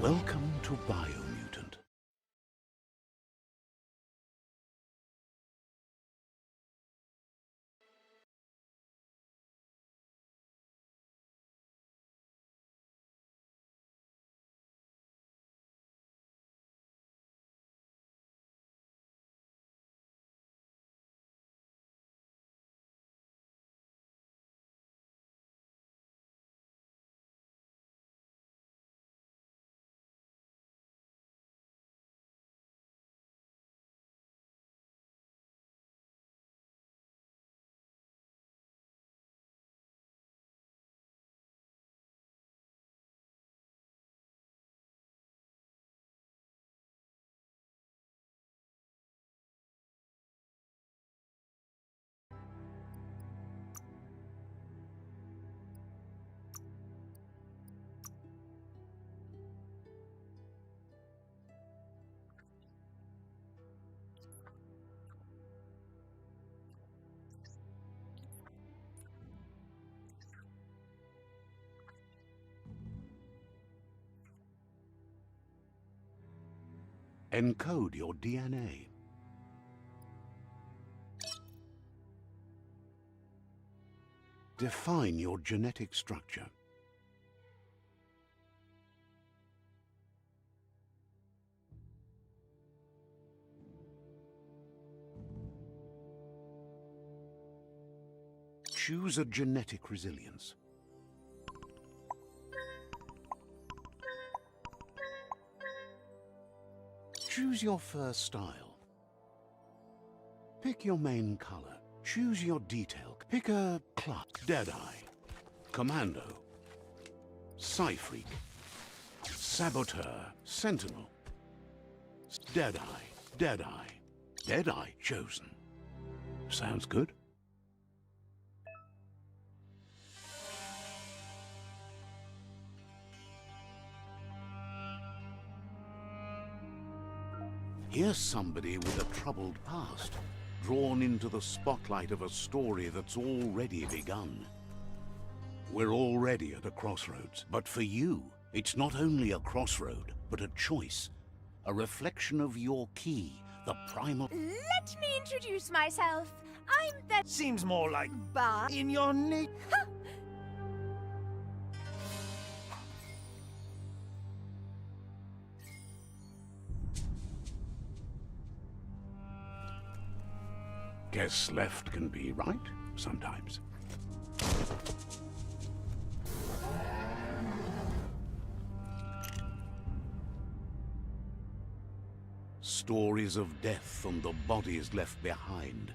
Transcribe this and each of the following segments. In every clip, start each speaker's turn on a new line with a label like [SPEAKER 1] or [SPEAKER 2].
[SPEAKER 1] Welcome to Biomutant. Encode your DNA. Define your genetic structure. Choose a genetic resilience. Choose your fur style. Pick your main color. Choose your detail. Pick a class. Deadeye, Commando, Psy-Freak, Saboteur, Sentinel. Deadeye, Deadeye, Deadeye chosen. Sounds good. Here's somebody with a troubled past, drawn into the spotlight of a story that's already begun. We're already at a crossroads, but for you, it's not only a crossroad, but a choice. A reflection of your key, the primal...
[SPEAKER 2] Let me introduce myself. I'm the...
[SPEAKER 3] Seems more like
[SPEAKER 2] Bar...
[SPEAKER 3] in your nature.
[SPEAKER 1] Guess left can be right, sometimes. Stories of death and the bodies left behind.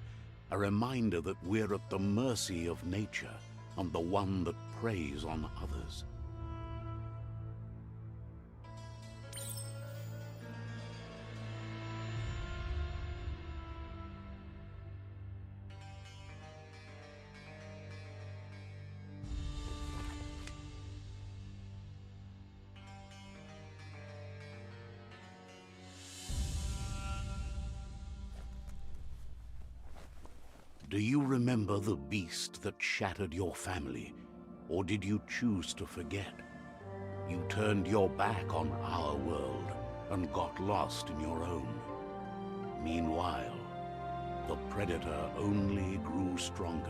[SPEAKER 1] A reminder that we're at the mercy of nature and the one that preys on others. Do you remember the beast that shattered your family, or did you choose to forget? You turned your back on our world and got lost in your own. Meanwhile, the predator only grew stronger.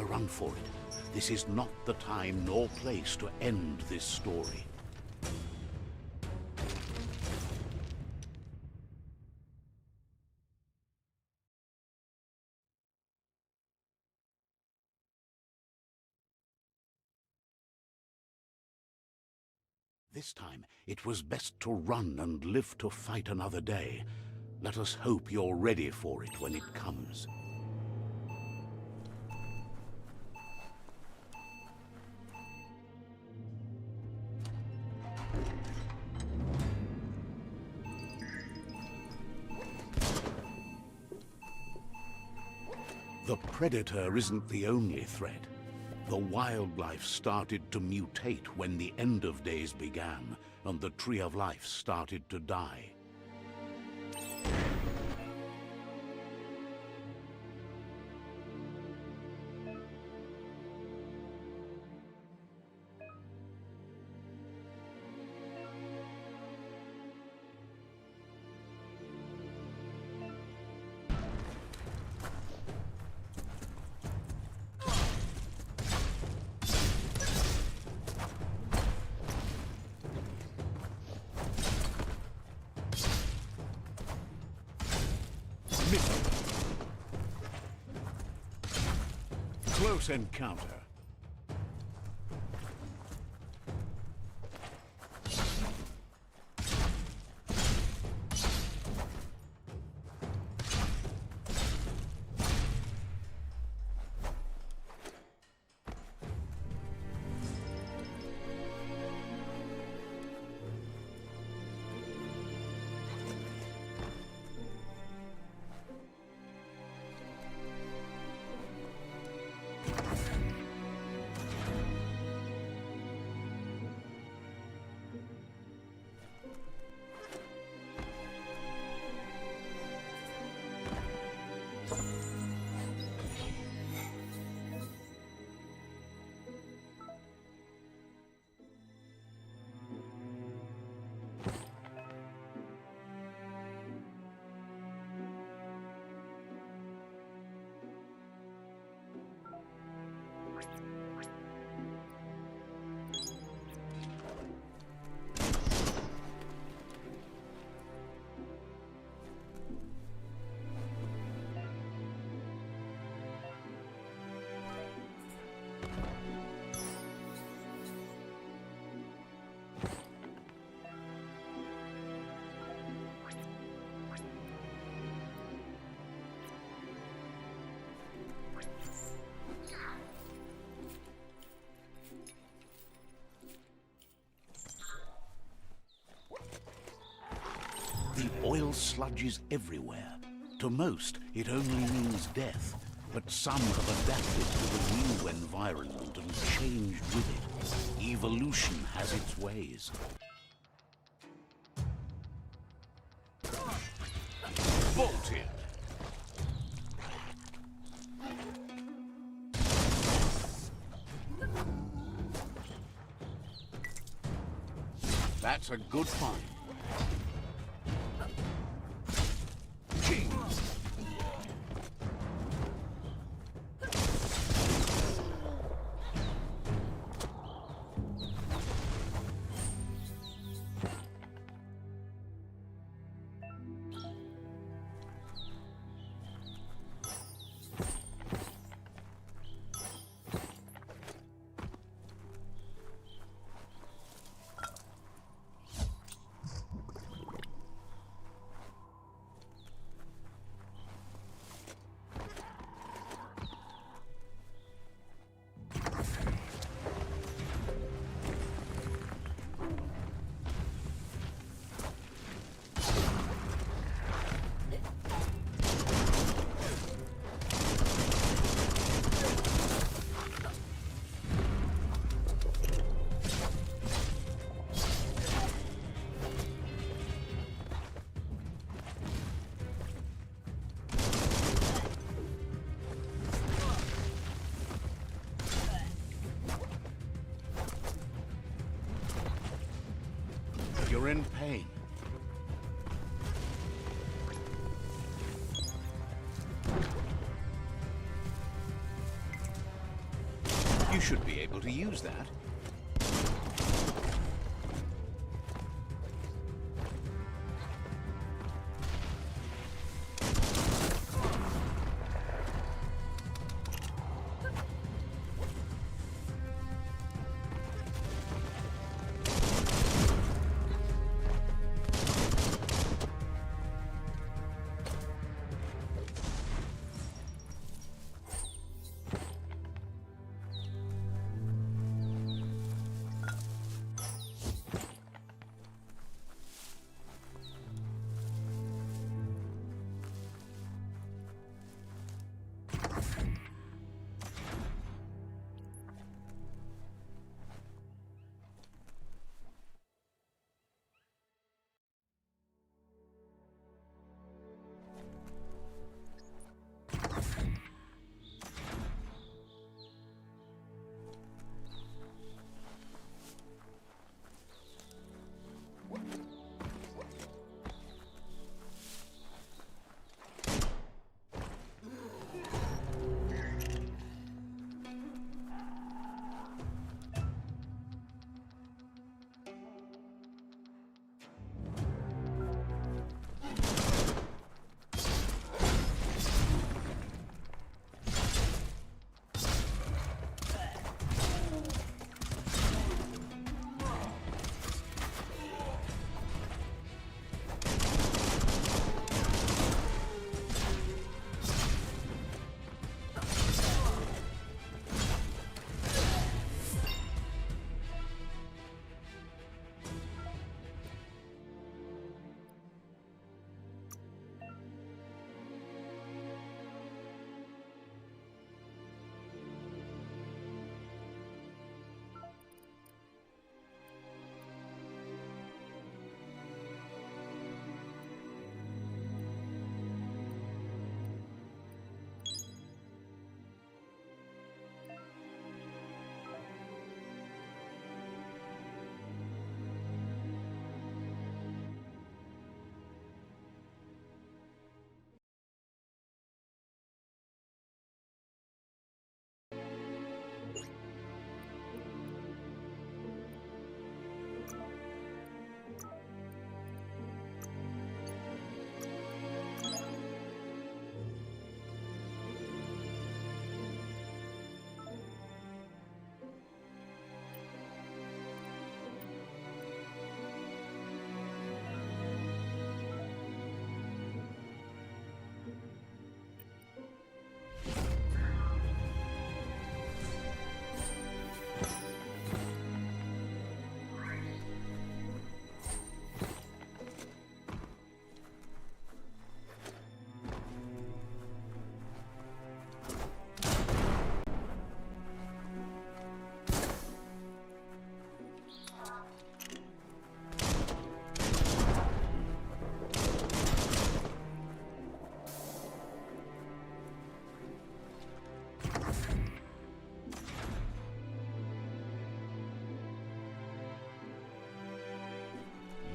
[SPEAKER 1] a run for it. This is not the time nor place to end this story. This time, it was best to run and live to fight another day. Let us hope you're ready for it when it comes. The Predator isn't the only threat. The wildlife started to mutate when the end of days began, and the Tree of Life started to die. Close encounter. The oil sludges everywhere. To most, it only means death, but some have adapted to the new environment and changed with it. Evolution has its ways. Bolt it! That's a good find. You're in pain.
[SPEAKER 3] You should be able to use that.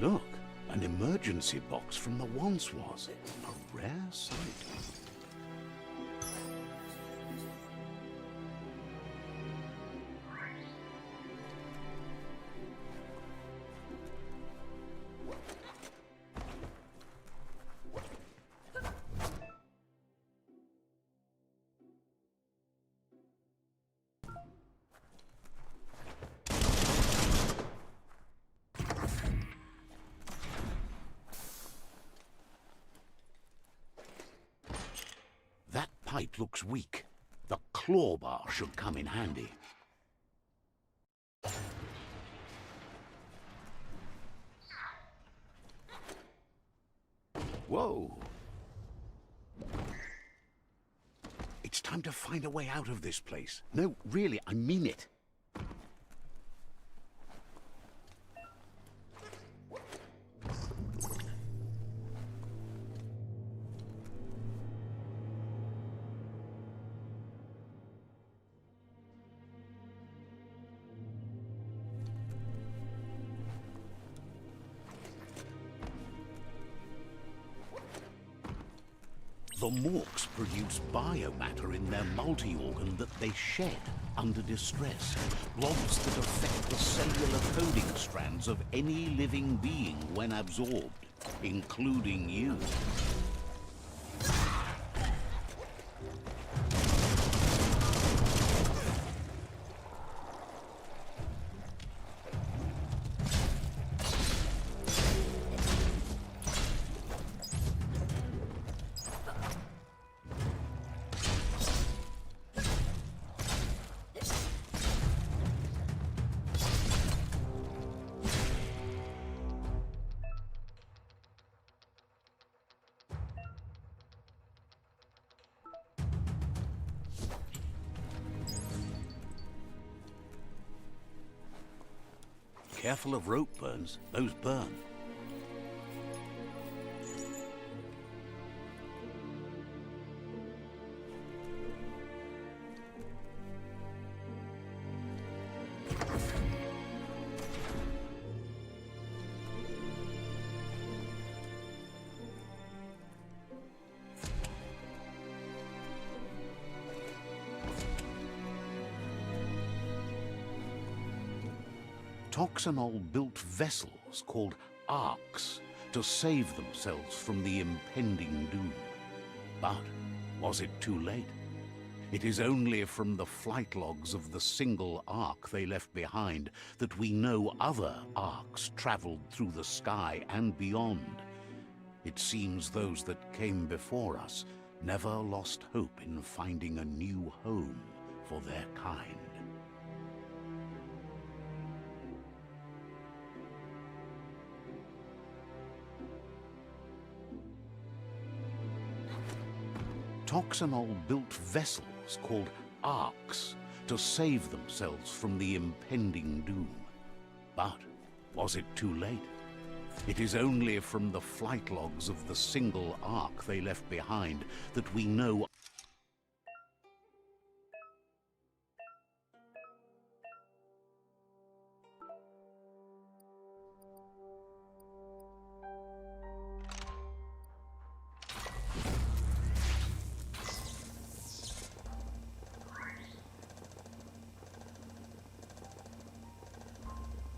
[SPEAKER 1] Look, an emergency box from the once was. A rare sight. That pipe looks weak. The claw bar should come in handy. Whoa! It's time to find a way out of this place. No, really, I mean it. The Morks produce biomatter in their multi-organ that they shed under distress. Blobs that affect the cellular coding strands of any living being when absorbed, including you. Careful of rope burns. Those burn. Toxanol built vessels called arks to save themselves from the impending doom. But was it too late? It is only from the flight logs of the single ark they left behind that we know other arks traveled through the sky and beyond. It seems those that came before us never lost hope in finding a new home for their kind. Toxanol built vessels called arks to save themselves from the impending doom. But was it too late? It is only from the flight logs of the single ark they left behind that we know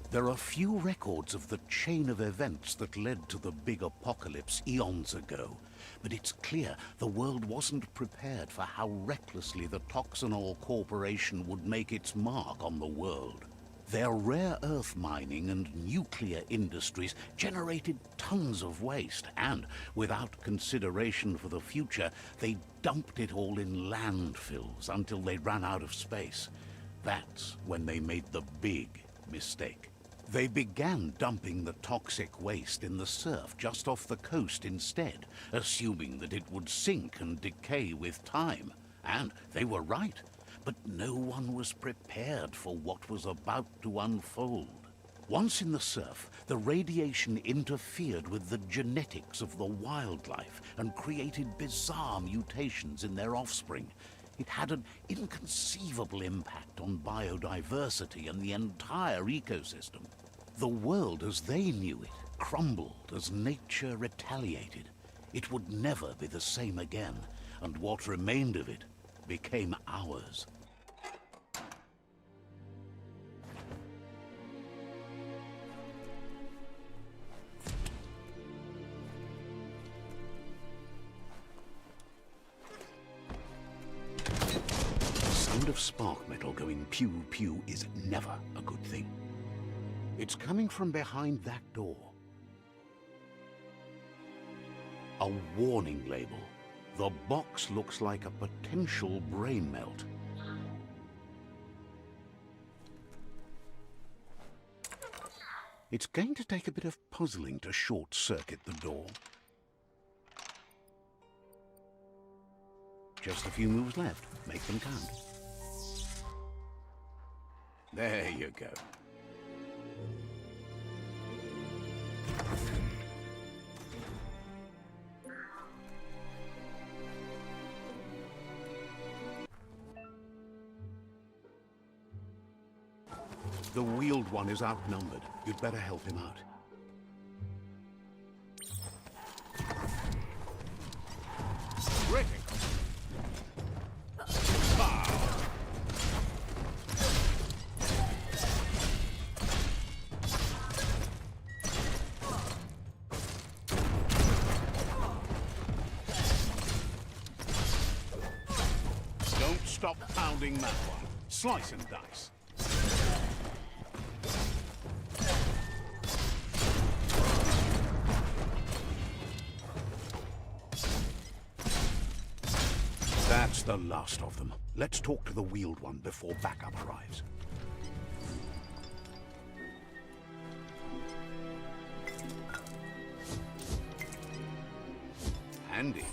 [SPEAKER 1] there are few records of the chain of events that led to the big apocalypse eons ago, but it's clear the world wasn't prepared for how recklessly the Toxanol Corporation would make its mark on the world. Their rare earth mining and nuclear industries generated tons of waste, and without consideration for the future, they dumped it all in landfills until they ran out of space. That's when they made the big mistake. They began dumping the toxic waste in the surf just off the coast instead, assuming that it would sink and decay with time. And they were right, but no one was prepared for what was about to unfold. Once in the surf, the radiation interfered with the genetics of the wildlife and created bizarre mutations in their offspring. It had an inconceivable impact on biodiversity and the entire ecosystem. The world as they knew it crumbled as nature retaliated. It would never be the same again, and what remained of it became ours. Of spark metal going pew-pew is never a good thing. It's coming from behind that door. A warning label. The box looks like a potential brain melt. It's going to take a bit of puzzling to short-circuit the door. Just a few moves left. Make them count. There you go. The wheeled one is outnumbered. You'd better help him out. Rick, stop pounding that one. Slice and dice. That's the last of them. Let's talk to the wheeled one before backup arrives. Handy.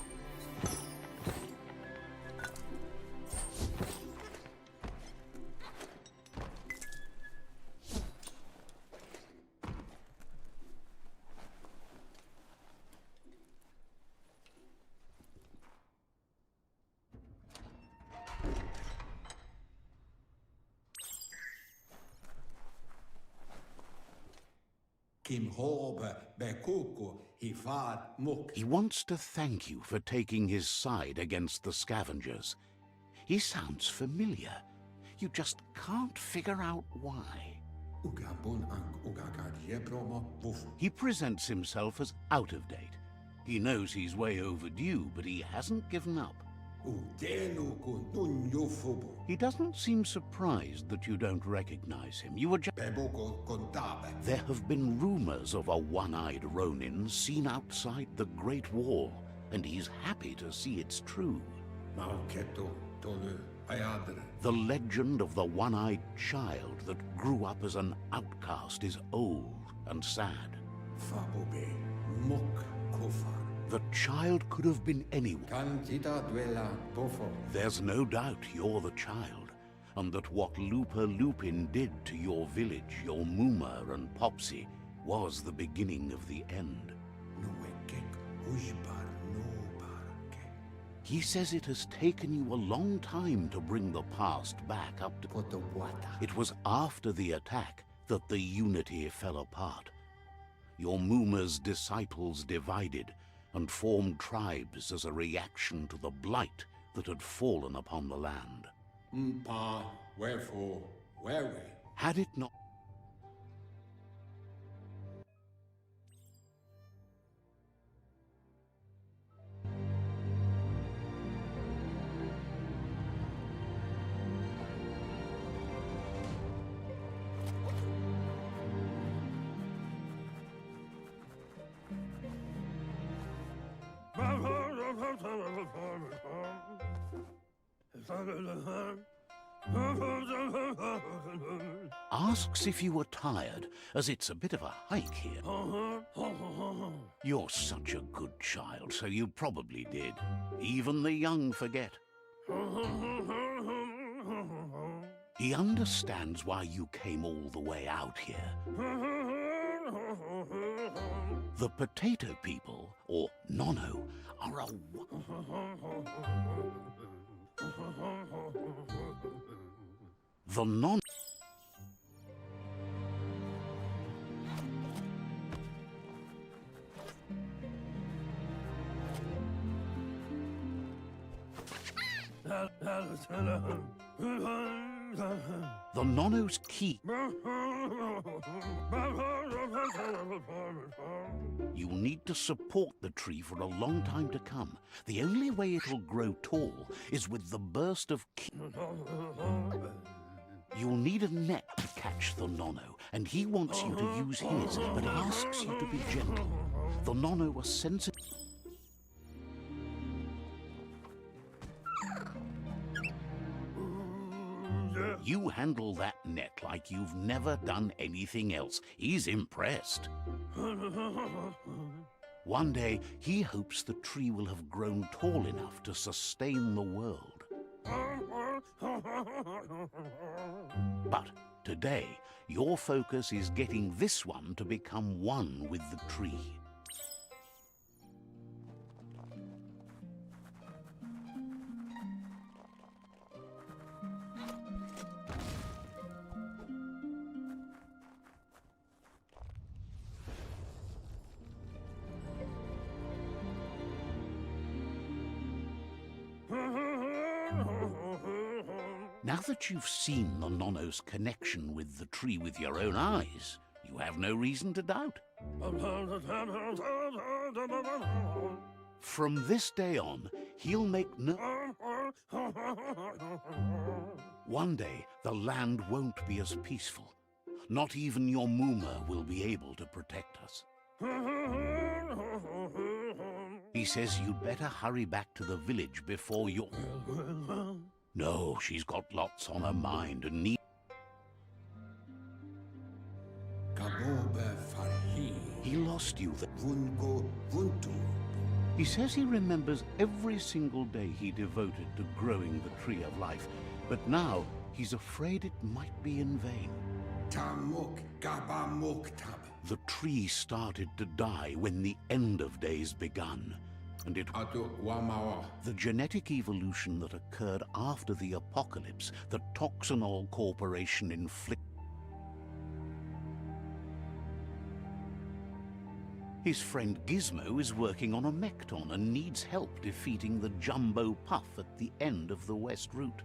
[SPEAKER 1] He wants to thank you for taking his side against the scavengers. He sounds familiar. You just can't figure out why. He presents himself as out of date. He knows he's way overdue, but he hasn't given up. He doesn't seem surprised that you don't recognize him. You were just... There have been rumors of a one-eyed Ronin seen outside the Great Wall, and he's happy to see it's true. The legend of the one-eyed child that grew up as an outcast is old and sad. The child could have been anyone. There's no doubt you're the child, and that what Lupa Lupin did to your village, your Muma and Popsy, was the beginning of the end. He says it has taken you a long time to bring the past back up to... It was after the attack that the unity fell apart. Your Muma's disciples divided and formed tribes as a reaction to the blight that had fallen upon the land.
[SPEAKER 3] Wherefore, were we?
[SPEAKER 1] Had it not... Asks if you were tired, as it's a bit of a hike here. You're such a good child, so you probably did. Even the young forget. He understands why you came all the way out here. The potato people, or Nono, are a... The non... The Nono's key. You'll need to support the tree for a long time to come. The only way it'll grow tall is with the burst of ki... You'll need a net to catch the Nono, and he wants you to use his, but asks you to be gentle. The Nono are sensitive... You handle that net like you've never done anything else. He's impressed. One day, he hopes the tree will have grown tall enough to sustain the world. But today, your focus is getting this one to become one with the tree. Now that you've seen the Nono's connection with the tree with your own eyes, you have no reason to doubt. From this day on, he'll make no... One day, the land won't be as peaceful. Not even your Muma will be able to protect us. He says you'd better hurry back to the village before you're... No, she's got lots on her mind and need... He lost you then. He says he remembers every single day he devoted to growing the Tree of Life, but now he's afraid it might be in vain. The tree started to die when the end of days begun, and the genetic evolution that occurred after the apocalypse that Toxanol Corporation inflicted. His friend Gizmo is working on a Mekton and needs help defeating the Jumbo Puff at the end of the West Route.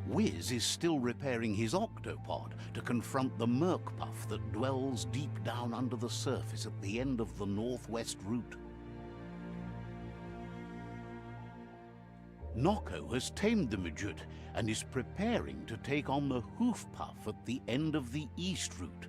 [SPEAKER 1] Wiz is still repairing his octopod to confront the Merc Puff that dwells deep down under the surface at the end of the Northwest Route. Noko has tamed the Majut and is preparing to take on the Hoof Puff at the end of the East Route.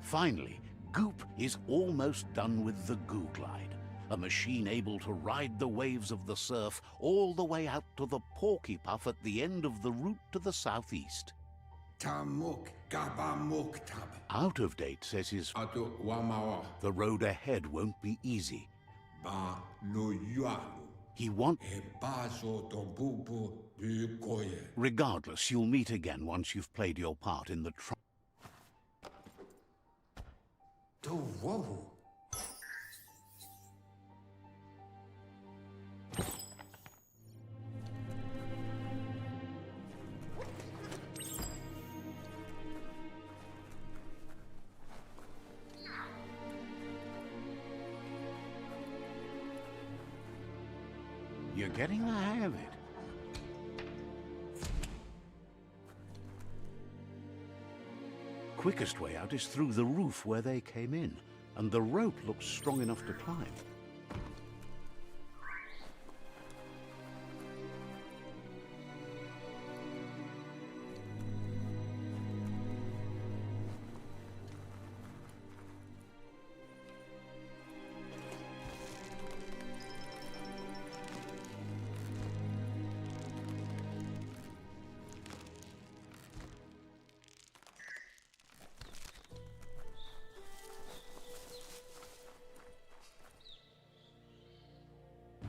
[SPEAKER 1] Finally, Goop is almost done with the Goo Glide, a machine able to ride the waves of the surf all the way out to the Porky Puff at the end of the route to the southeast. Out of date says his... The road ahead won't be easy. He wants... Regardless, you'll meet again once you've played your part in the You're getting the hang of it. Quickest way out is through the roof where they came in, and the rope looks strong enough to climb.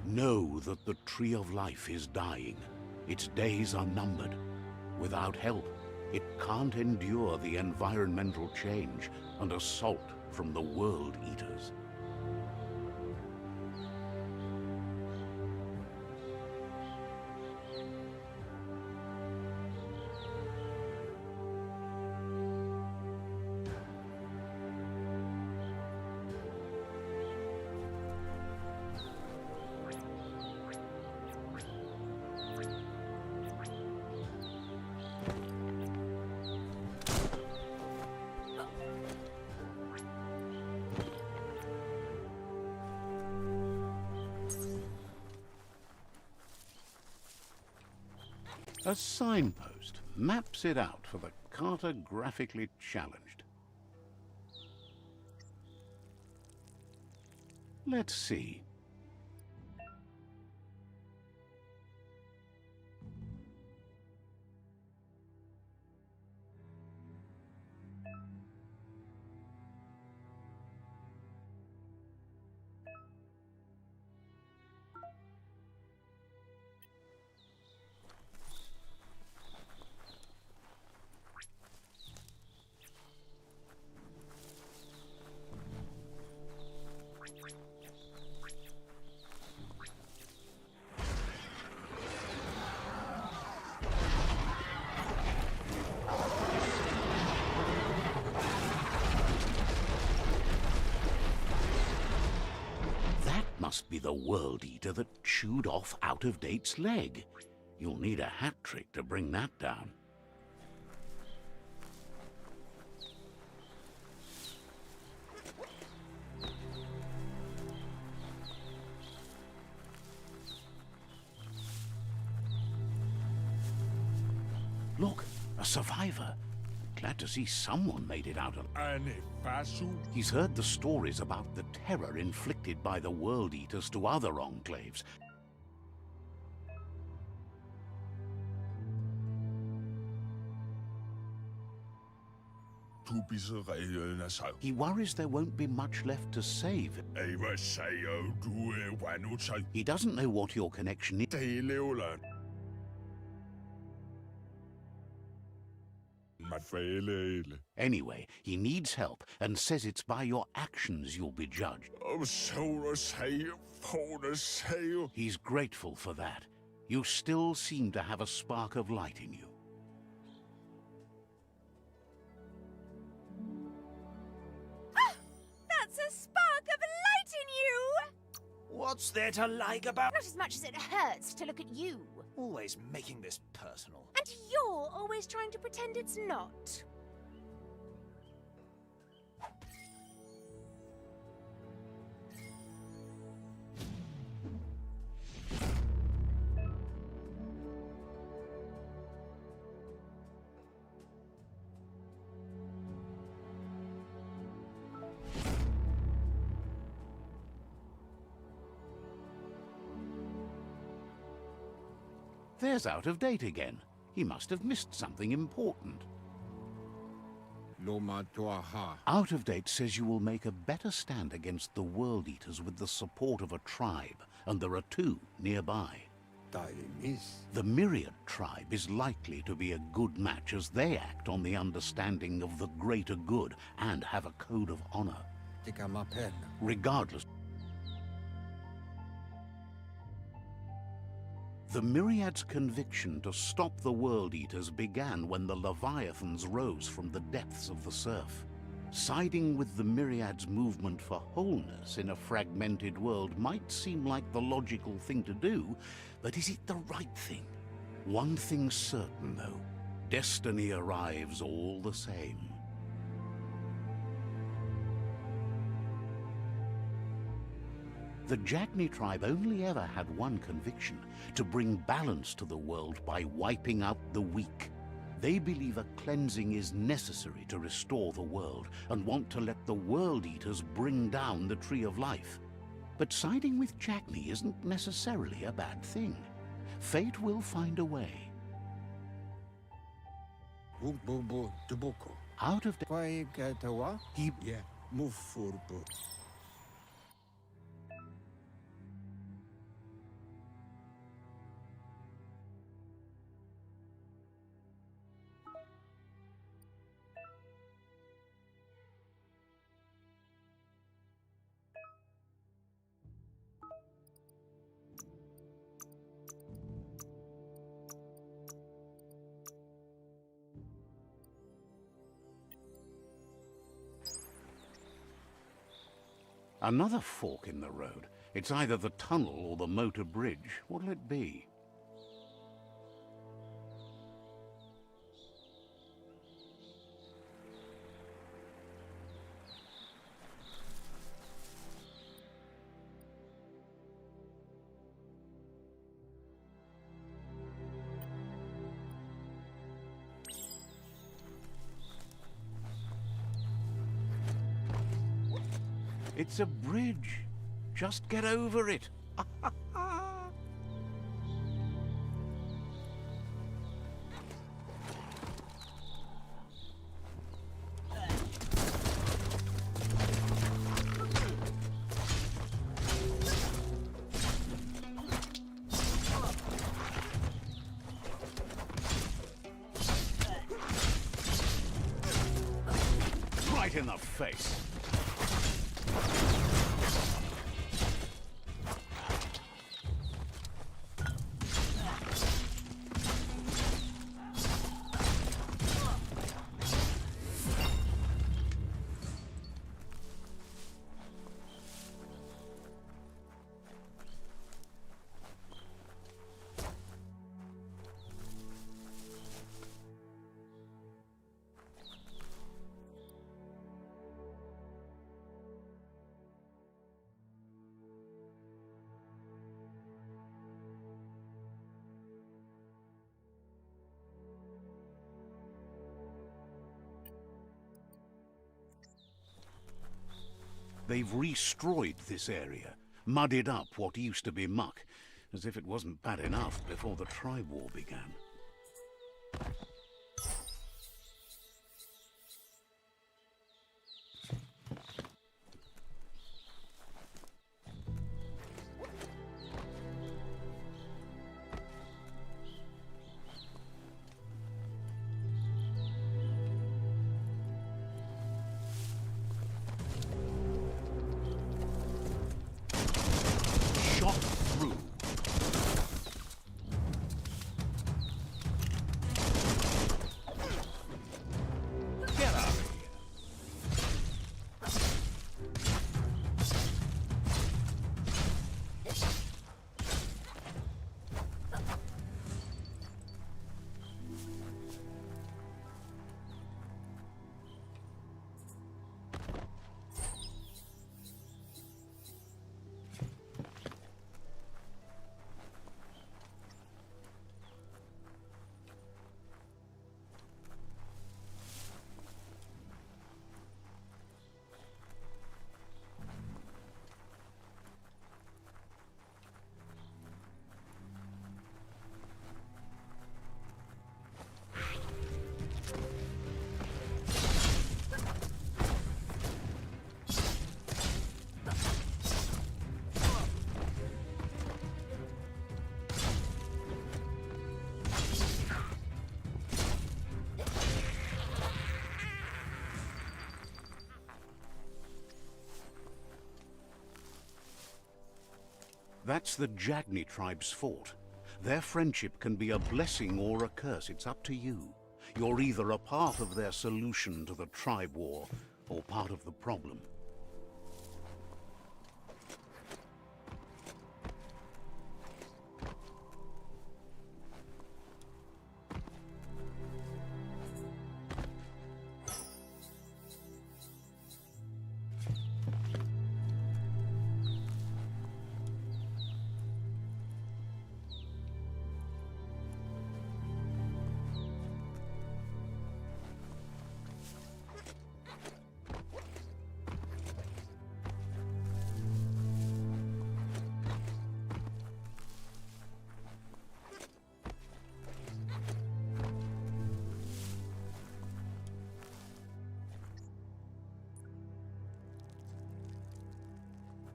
[SPEAKER 1] Know that the Tree of Life is dying. Its days are numbered. Without help, it can't endure the environmental change and assault from the World Eaters. A signpost maps it out for the cartographically challenged. Let's see. Must be the World Eater that chewed off Out of Date's leg. You'll need a hat trick to bring that down. survivor. Glad to see someone made it out alive.
[SPEAKER 3] Ane pasu.
[SPEAKER 1] He's heard the stories about the terror inflicted by the World Eaters to other enclaves.
[SPEAKER 3] Tubisereden er sig.
[SPEAKER 1] He worries there won't be much left to save.
[SPEAKER 3] Hvad siger du, Wanutag?
[SPEAKER 1] He doesn't know what your connection is.
[SPEAKER 3] Det lever. Mafale.
[SPEAKER 1] Anyway, he needs help and says it's by your actions you'll be judged. He's grateful for that. You still seem to have a spark of light in you.
[SPEAKER 2] That's a spark of light in you!
[SPEAKER 4] What's there to like about...
[SPEAKER 2] Not as much as it hurts to look at you.
[SPEAKER 4] Always making this personal.
[SPEAKER 2] And you're always trying to pretend it's not.
[SPEAKER 1] There's Out of Date again. He must have missed something important. Out of Date says you will make a better stand against the World Eaters with the support of a tribe, and there are two nearby. The Myriad tribe is likely to be a good match as they act on the understanding of the greater good and have a code of honor. Regardless, the Myriad's conviction to stop the World Eaters began when the Leviathans rose from the depths of the surf. Siding with the Myriad's movement for wholeness in a fragmented world might seem like the logical thing to do, but is it the right thing? One thing's certain, though. Destiny arrives all the same. The Jagni tribe only ever had one conviction: to bring balance to the world by wiping out the weak. They believe a cleansing is necessary to restore the world and want to let the World Eaters bring down the Tree of Life. But siding with Jagni isn't necessarily a bad thing. Fate will find a way. Out of he
[SPEAKER 3] Move forward.
[SPEAKER 1] Another fork in the road. It's either the tunnel or the motor bridge. What'll it be? It's a bridge. Just get over it. Right in the face. They've restroyed this area, muddied up what used to be muck, as if it wasn't bad enough before the tribe war began. Shot through. Get out of here. That's the Jagni tribe's fort. Their friendship can be a blessing or a curse. It's up to you. You're either a part of their solution to the tribe war, or part of the problem.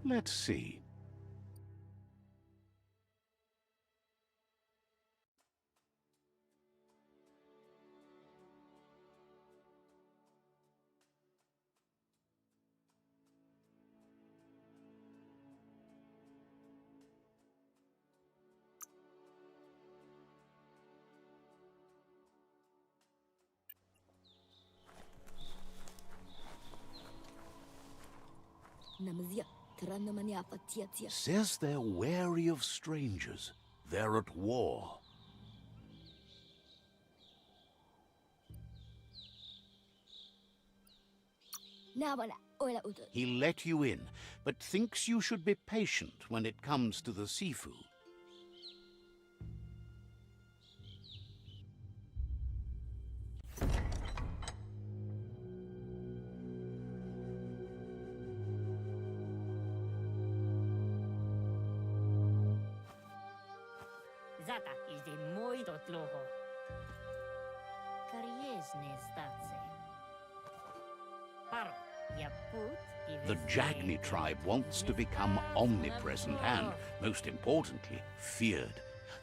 [SPEAKER 1] Let's see. Says they're wary of strangers. They're at war. He let you in, but thinks you should be patient when it comes to the Sifu.
[SPEAKER 5] Zata is the muito tloho. Kariesne statse. Paro, ya put
[SPEAKER 1] The Jagni tribe wants to become omnipresent and, most importantly, feared.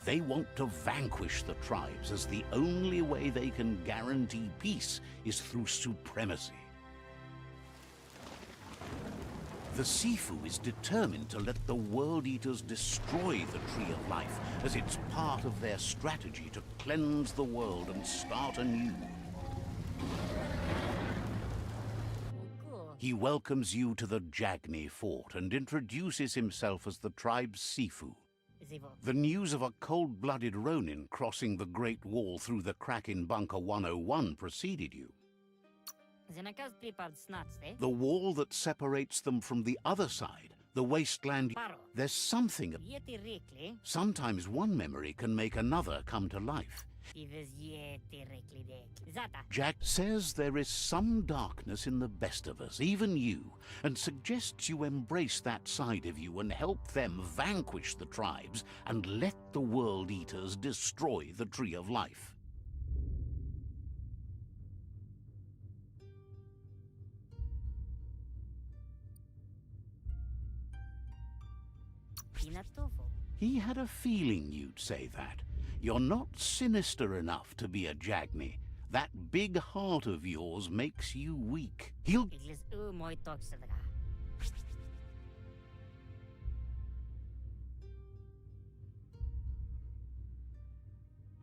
[SPEAKER 1] They want to vanquish the tribes, as the only way they can guarantee peace is through supremacy. The Sifu is determined to let the World Eaters destroy the Tree of Life, as it's part of their strategy to cleanse the world and start anew. He welcomes you to the Jagni fort and introduces himself as the tribe's Sifu. The news of a cold-blooded Ronin crossing the Great Wall through the crack in Bunker 101 preceded you. The wall that separates them from the other side, the wasteland, there's something. Sometimes one memory can make another come to life.
[SPEAKER 5] Ives ye directly Zata.
[SPEAKER 1] Jack says there is some darkness in the best of us, even you, and suggests you embrace that side of you and help them vanquish the tribes and let the World Eaters destroy the Tree of Life.
[SPEAKER 5] Pinatofo.
[SPEAKER 1] He had a feeling you'd say that. You're not sinister enough to be a Jagni. That big heart of yours makes you weak. He'll...
[SPEAKER 5] Iglis moy toxadra.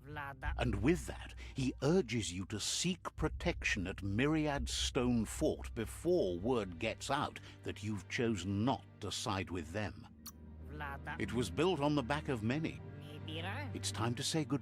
[SPEAKER 5] Vlada.
[SPEAKER 1] And with that, he urges you to seek protection at Myriad's stone fort before word gets out that you've chosen not to side with them.
[SPEAKER 5] Vlada.
[SPEAKER 1] It was built on the back of many.
[SPEAKER 5] Nibira.
[SPEAKER 1] It's time to say good...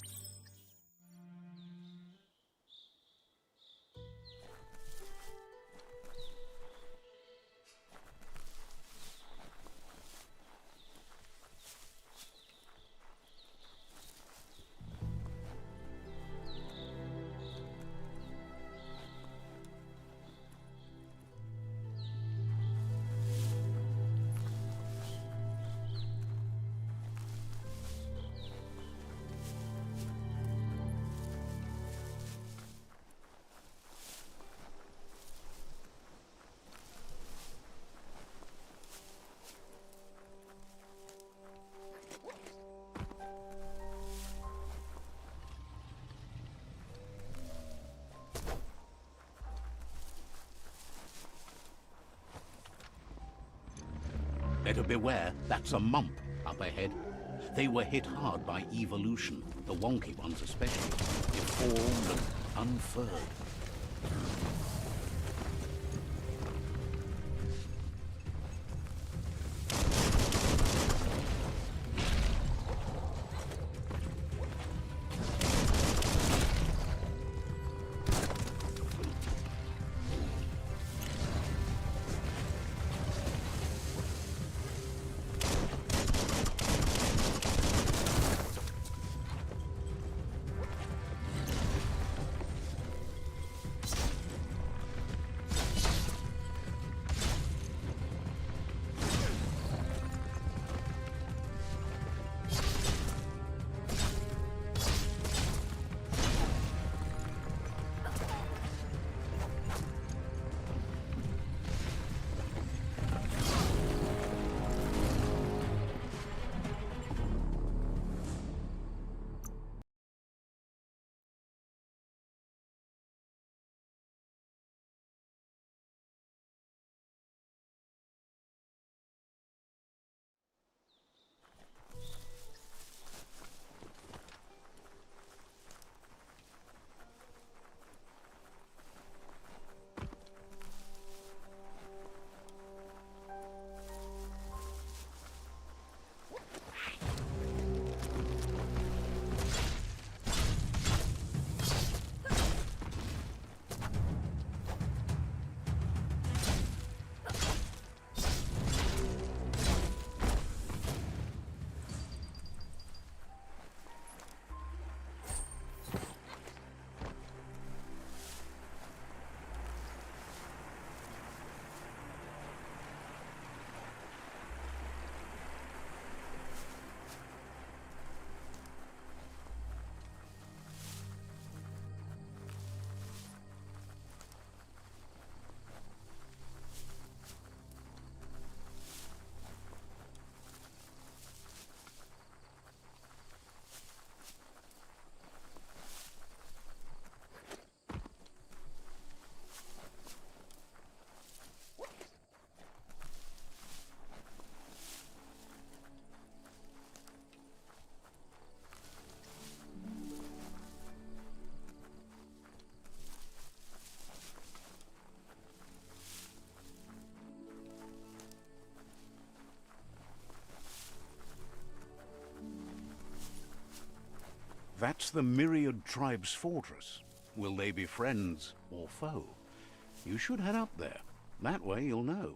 [SPEAKER 1] Better beware, that's a mump up ahead. They were hit hard by evolution, the wonky ones especially, deformed and unfurred. That's the Myriad tribe's fortress. Will they be friends or foe? You should head up there. That way you'll know.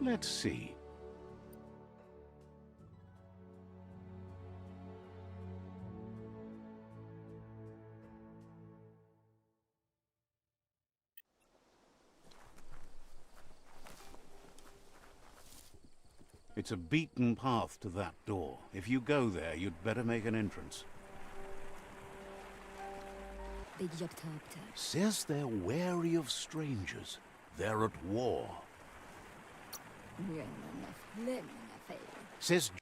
[SPEAKER 1] Let's see. It's a beaten path to that door. If you go there, you'd better make an entrance. Says they're wary of strangers. They're at war. Says...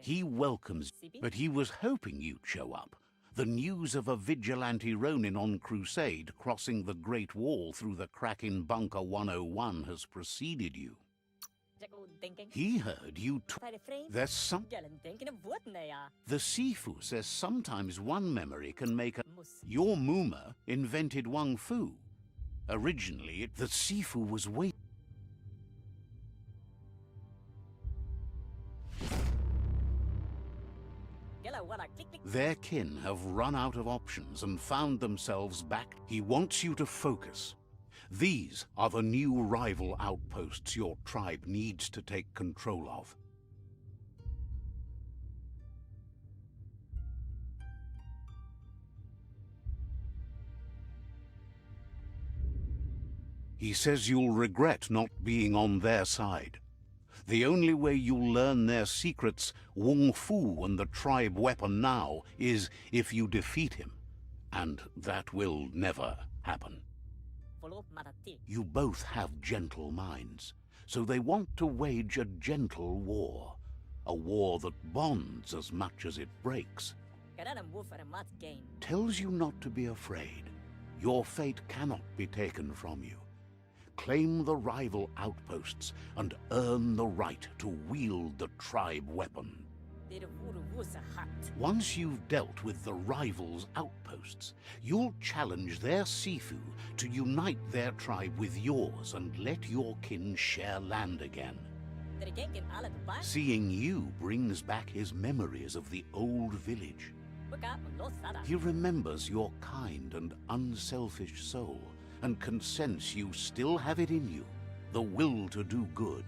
[SPEAKER 1] He welcomes, but he was hoping you'd show up. The news of a vigilante Ronin on crusade crossing the Great Wall through the crack in Bunker 101 has preceded you. He heard you there's some... The Sifu says sometimes one memory can make a... Your Muma invented Wang Fu. Originally, the Sifu was waiting. Their kin have run out of options and found themselves back. He wants you to focus. These are the new rival outposts your tribe needs to take control of. He says you'll regret not being on their side. The only way you'll learn their secrets, Wung Fu and the tribe weapon now, is if you defeat him. And that will never happen. You both have gentle minds, so they want to wage a gentle war. A war that bonds as much as it breaks. Tells you not to be afraid. Your fate cannot be taken from you. Claim the rival outposts and earn the right to wield the tribe weapon. Once you've dealt with the rival's outposts, you'll challenge their Sifu to unite their tribe with yours and let your kin share land again. Seeing you brings back his memories of the old village. He remembers your kind and unselfish soul, and can sense you still have it in you, the will to do good.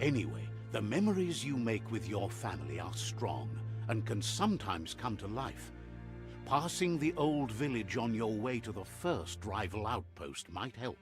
[SPEAKER 1] Anyway, the memories you make with your family are strong and can sometimes come to life. Passing the old village on your way to the first rival outpost might help.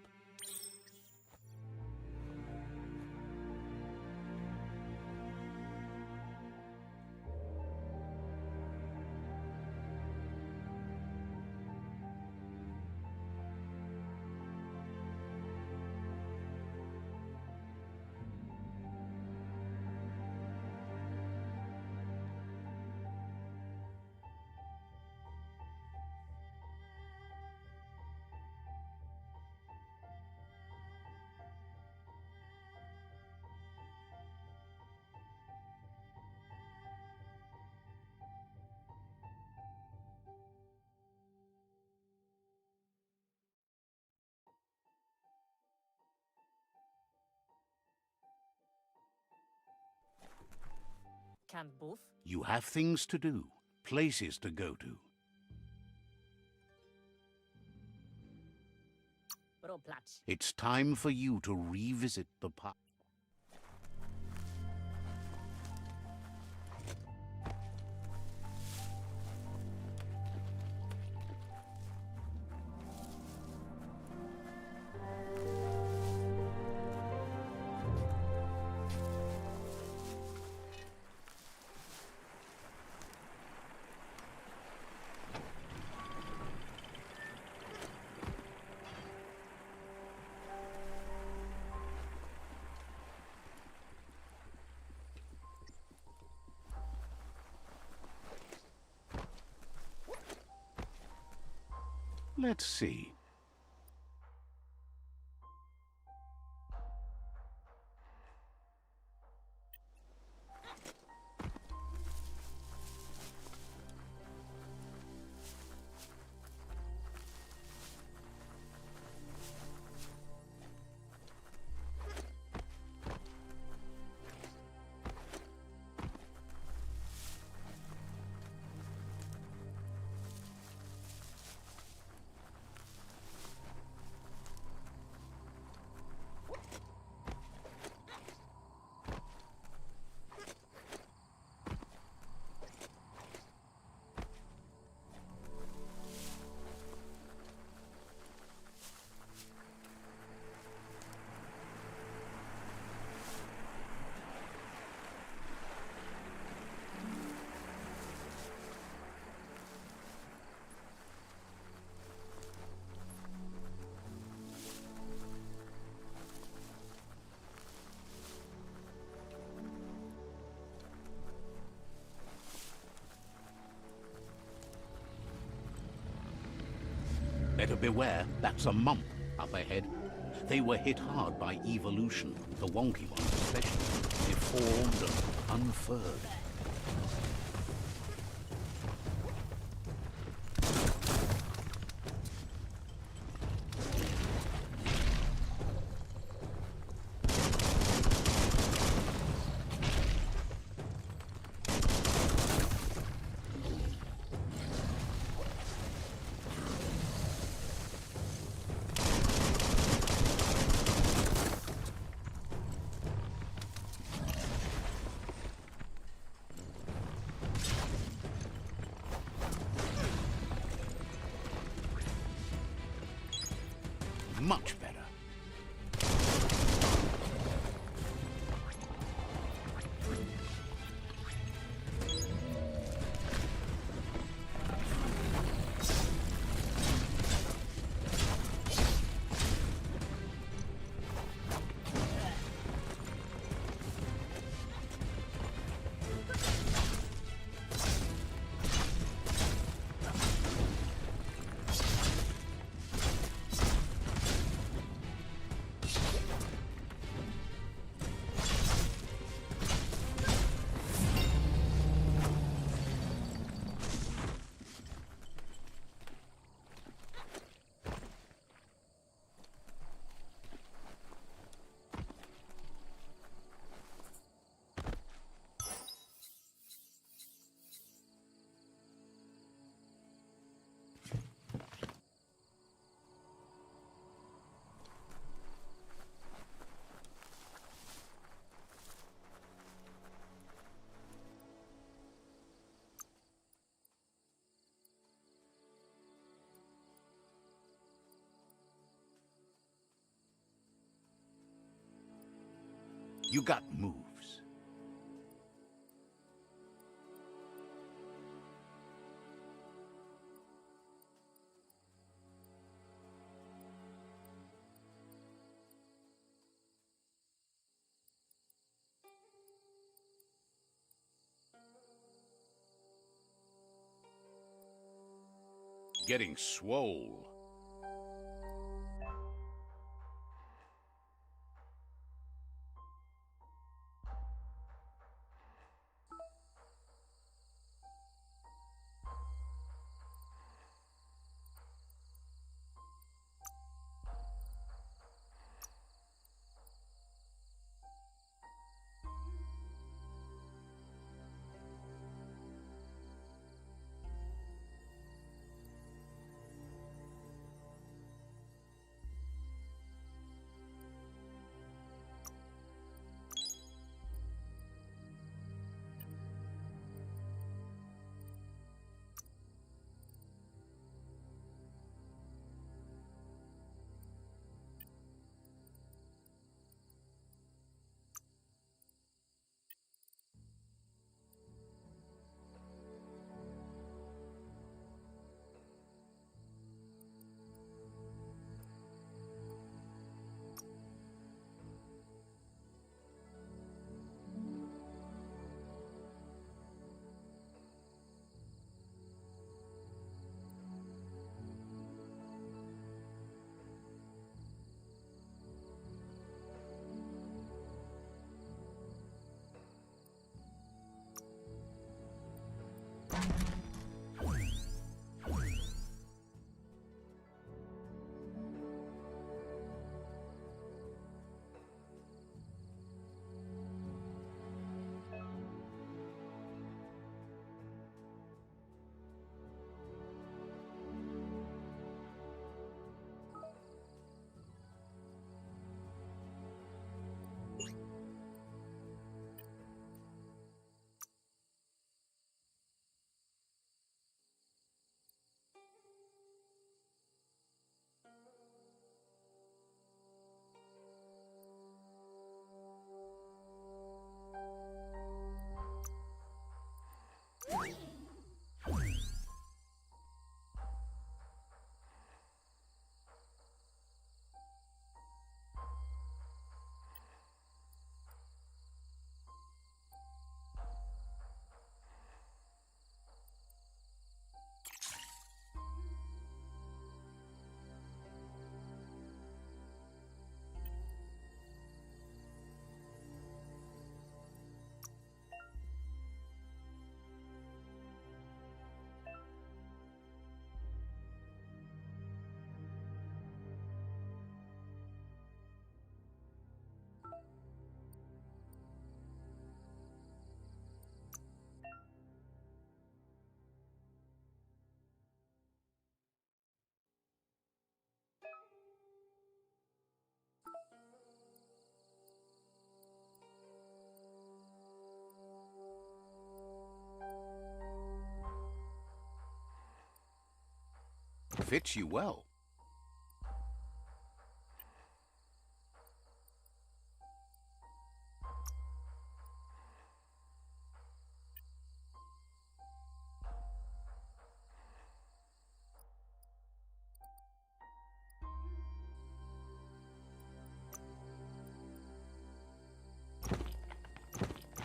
[SPEAKER 1] You have things to do, places to go to. It's time for you to revisit the past. Let's see. Better beware, that's a mump up ahead. They were hit hard by evolution, the wonky ones especially, deformed and unfurred. Much better. You got moves. Getting swole. Fits you well.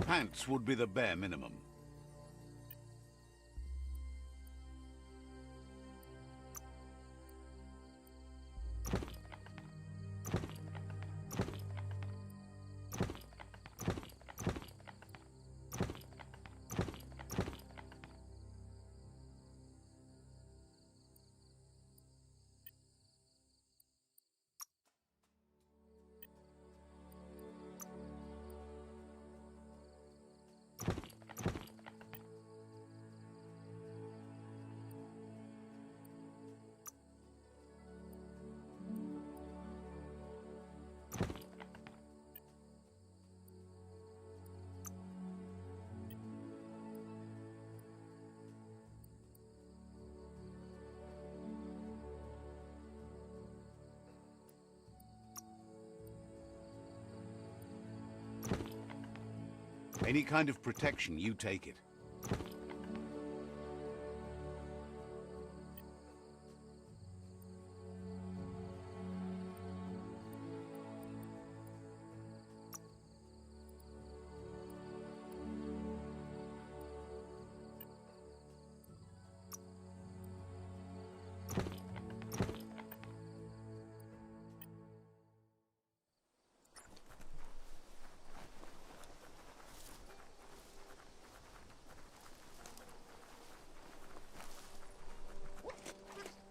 [SPEAKER 1] Pants would be the bare minimum. Any kind of protection, you take it.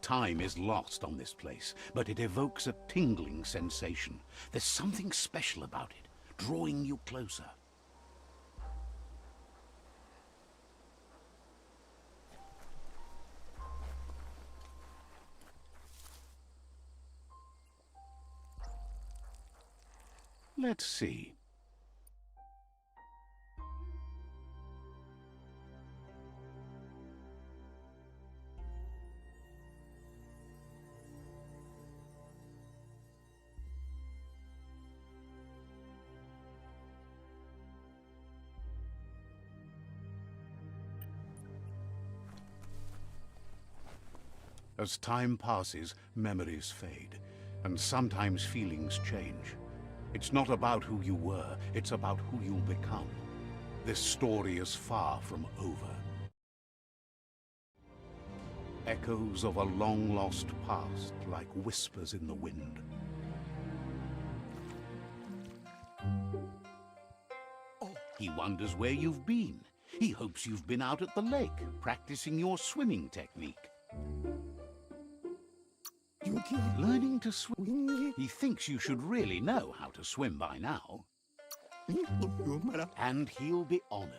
[SPEAKER 1] Time is lost on this place, but it evokes a tingling sensation. There's something special about it, drawing you closer. Let's see. As time passes, memories fade, and sometimes feelings change. It's not about who you were, it's about who you'll become. This story is far from over. Echoes of a long-lost past, like whispers in the wind. He wonders where you've been. He hopes you've been out at the lake, practicing your swimming technique. Learning to swim. He thinks you should really know how to swim by now. And he'll be honored.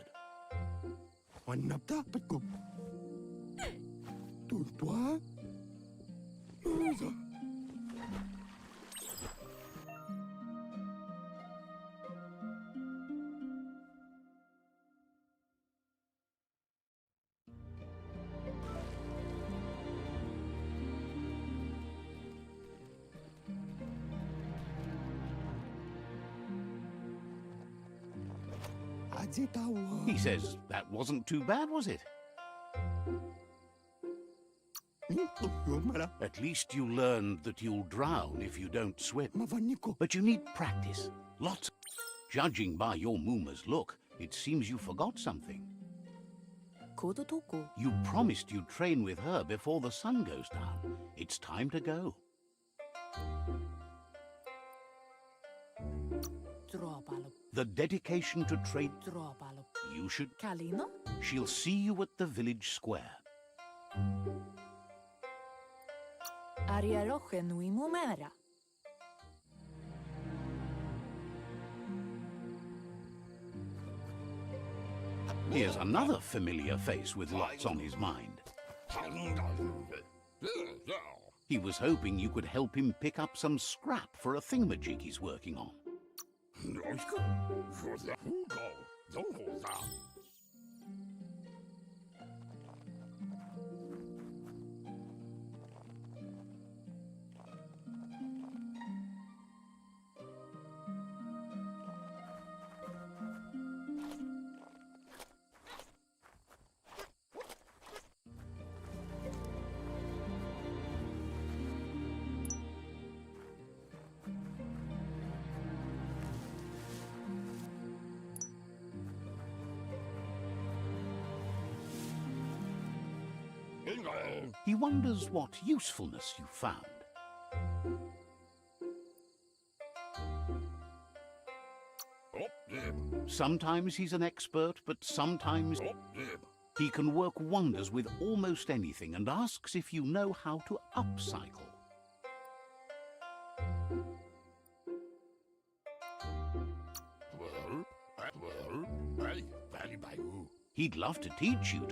[SPEAKER 1] He says that wasn't too bad, was it? At least you learned that you'll drown if you don't swim. But you need practice. Lots. Judging by your Muma's look, it seems you forgot something. You promised you'd train with her before the sun goes down. It's time to go. The dedication to trade. You should. She'll see you at the village square. Here's another familiar face with lots on his mind. He was hoping you could help him pick up some scrap for a thingamajig he's working on. He wonders what usefulness you found. Sometimes he's an expert, but sometimes he can work wonders with almost anything and asks if you know how to upcycle. He'd love to teach you.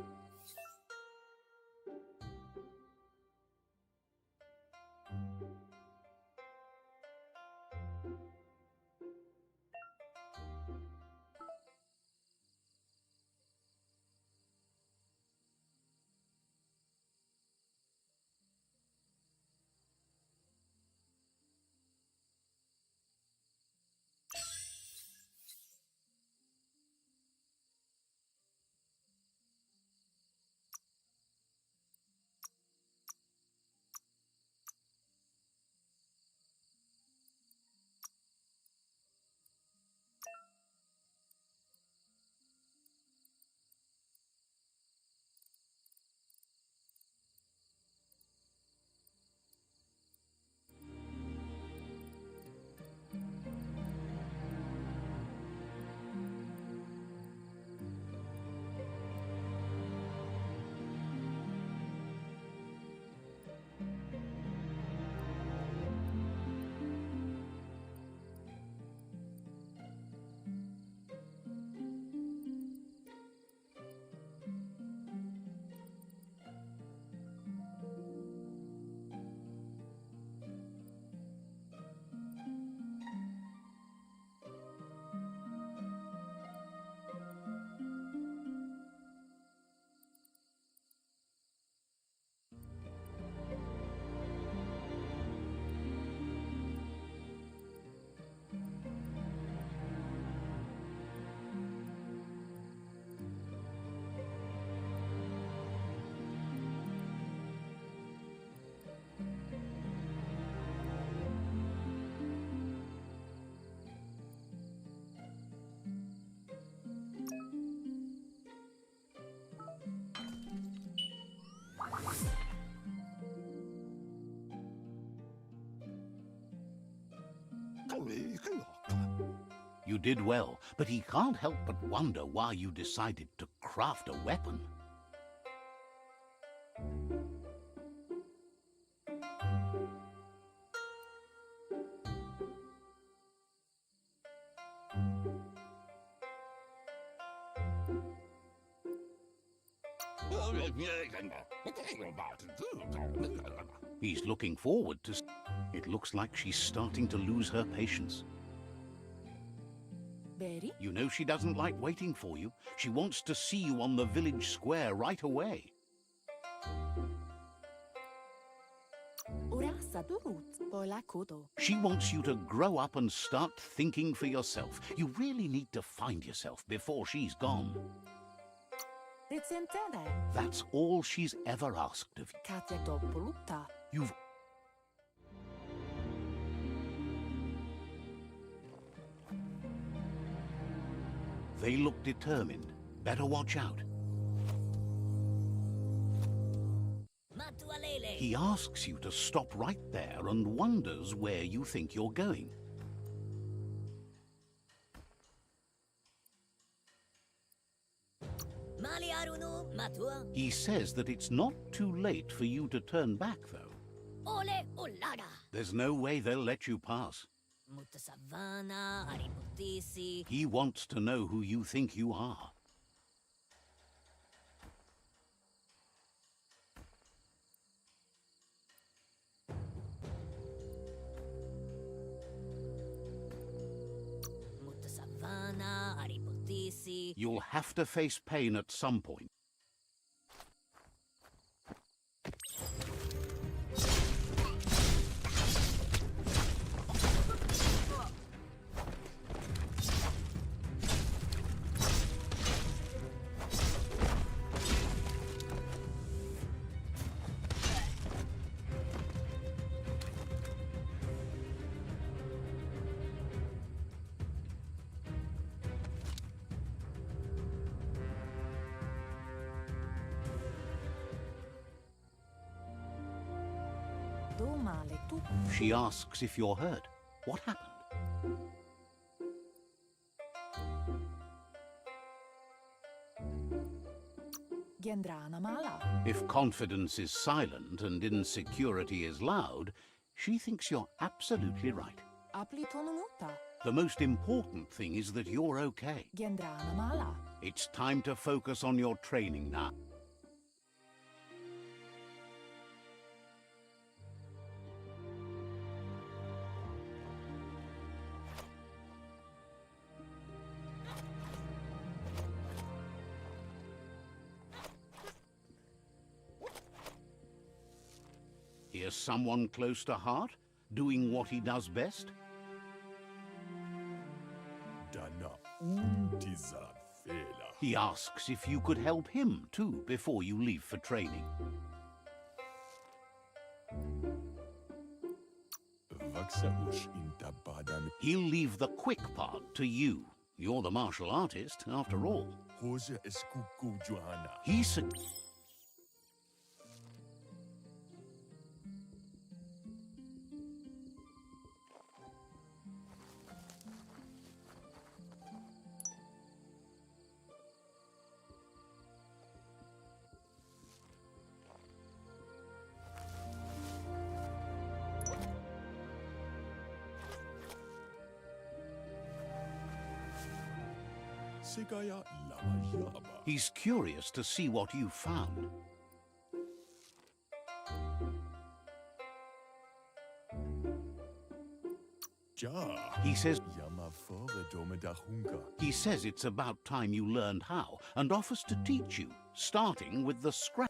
[SPEAKER 1] You did well, but he can't help but wonder why you decided to craft a weapon. He's looking forward to... It looks like she's starting to lose her patience.
[SPEAKER 6] Berry?
[SPEAKER 1] You know she doesn't like waiting for you. She wants to see you on the village square right away. She wants you to grow up and start thinking for yourself. You really need to find yourself before she's gone. That's all she's ever asked of you. You've... They look determined. Better watch out. He asks you to stop right there and wonders where you think you're going. He says that it's not too late for you to turn back, though. There's no way they'll let you pass. He wants to know who you think you are. You'll have to face pain at some point.
[SPEAKER 6] do male tu.
[SPEAKER 1] She asks if you're hurt. What happened?
[SPEAKER 6] Gendrana mala.
[SPEAKER 1] If confidence is silent and insecurity is loud, she thinks you're absolutely right.
[SPEAKER 6] Apli tonunuta.
[SPEAKER 1] The most important thing is that you're okay.
[SPEAKER 6] Gendrana mala.
[SPEAKER 1] It's time to focus on your training now. Here's someone close to heart, doing what he does best.
[SPEAKER 3] Dana dieser Fehler.
[SPEAKER 1] He asks if you could help him too before you leave for training.
[SPEAKER 3] Wachsa ush inta badan.
[SPEAKER 1] He'll leave the quick part to you. You're the martial artist, after all.
[SPEAKER 3] Hose eskuku Johanna.
[SPEAKER 1] He said...
[SPEAKER 3] Segaya lama yaba.
[SPEAKER 1] He's curious to see what you found.
[SPEAKER 3] Ja.
[SPEAKER 1] He says
[SPEAKER 3] Yama fore dome da hunka.
[SPEAKER 1] he says it's about time you learned how, and offers to teach you, starting with the scrap.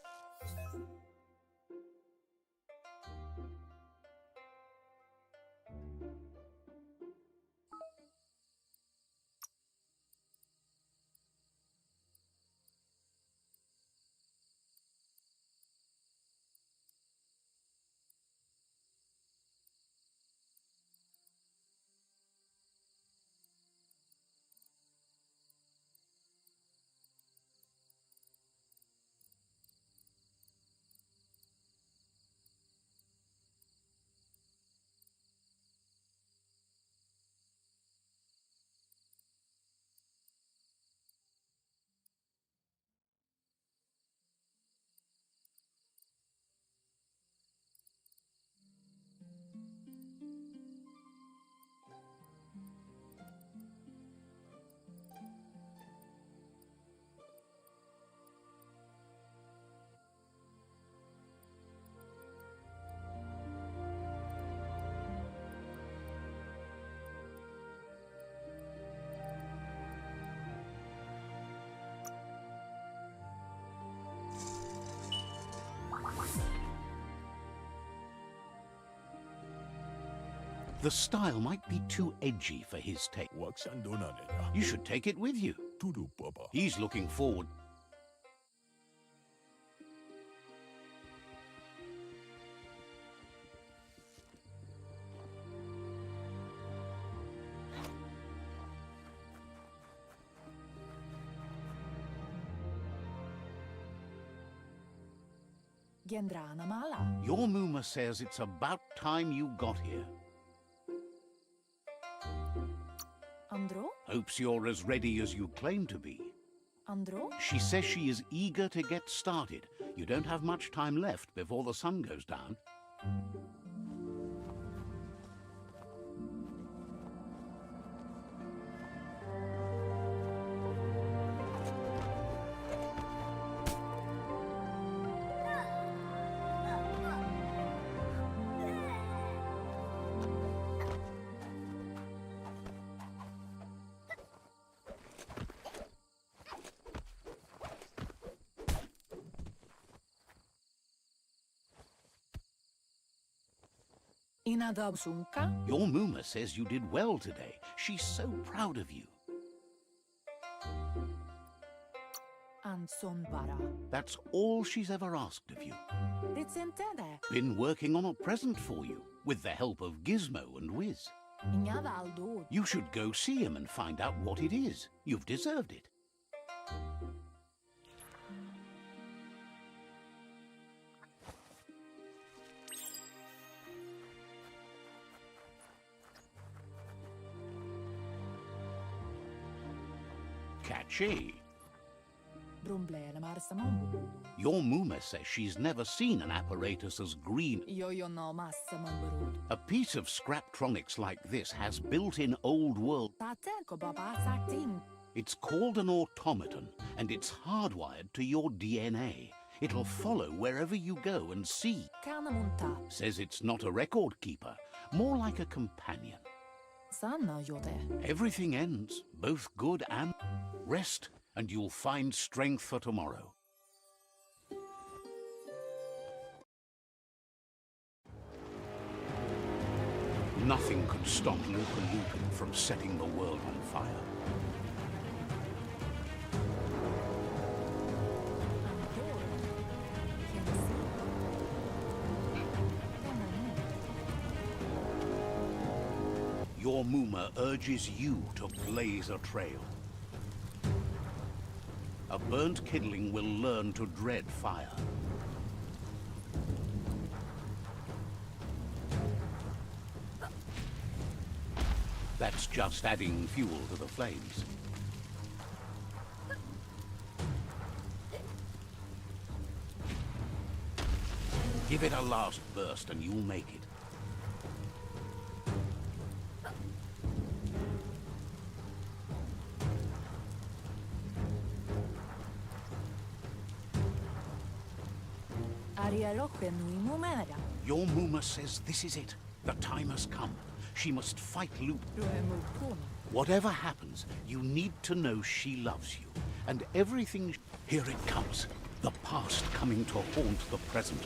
[SPEAKER 1] The style might be too edgy for his taste.
[SPEAKER 3] Waxandona nena.
[SPEAKER 1] You should take it with you.
[SPEAKER 3] Tudu baba.
[SPEAKER 1] He's looking forward.
[SPEAKER 6] Gendrana mala.
[SPEAKER 1] Your Muma says it's about time you got here.
[SPEAKER 6] Andro?
[SPEAKER 1] Hopes you're as ready as you claim to be.
[SPEAKER 6] Andro?
[SPEAKER 1] She says she is eager to get started. You don't have much time left before the sun goes down.
[SPEAKER 6] Inadabsunka?
[SPEAKER 1] Your Muma says you did well today. She's so proud of you.
[SPEAKER 6] Anson bara.
[SPEAKER 1] That's all she's ever asked of you.
[SPEAKER 6] Ritsentede.
[SPEAKER 1] Been working on a present for you, with the help of Gizmo and Wiz.
[SPEAKER 6] Inyada aldo.
[SPEAKER 1] You should go see him and find out what it is. You've deserved it. She?
[SPEAKER 6] Brumbleele marssamon.
[SPEAKER 1] Your Muma says she's never seen an apparatus as green.
[SPEAKER 6] Yo no massamon.
[SPEAKER 1] A piece of Scraptronics like this has built-in old world.
[SPEAKER 6] Taten ko baba saktin.
[SPEAKER 1] It's called an automaton, and it's hardwired to your DNA. It'll follow wherever you go and see.
[SPEAKER 6] Kanamunta.
[SPEAKER 1] Says it's not a record keeper, more like a companion.
[SPEAKER 6] Sanna jote.
[SPEAKER 1] Everything ends, both good and... Rest, and you'll find strength for tomorrow. Nothing could stop Lupa from setting the world on fire. Your Muma urges you to blaze a trail. A burnt kidling will learn to dread fire. That's just adding fuel to the flames. Give it a last burst and you'll make it. Your Muma says this is it. The time has come. She must fight Lup. Whatever happens, you need to know she loves you. And everything... Here it comes. The past coming to haunt the present.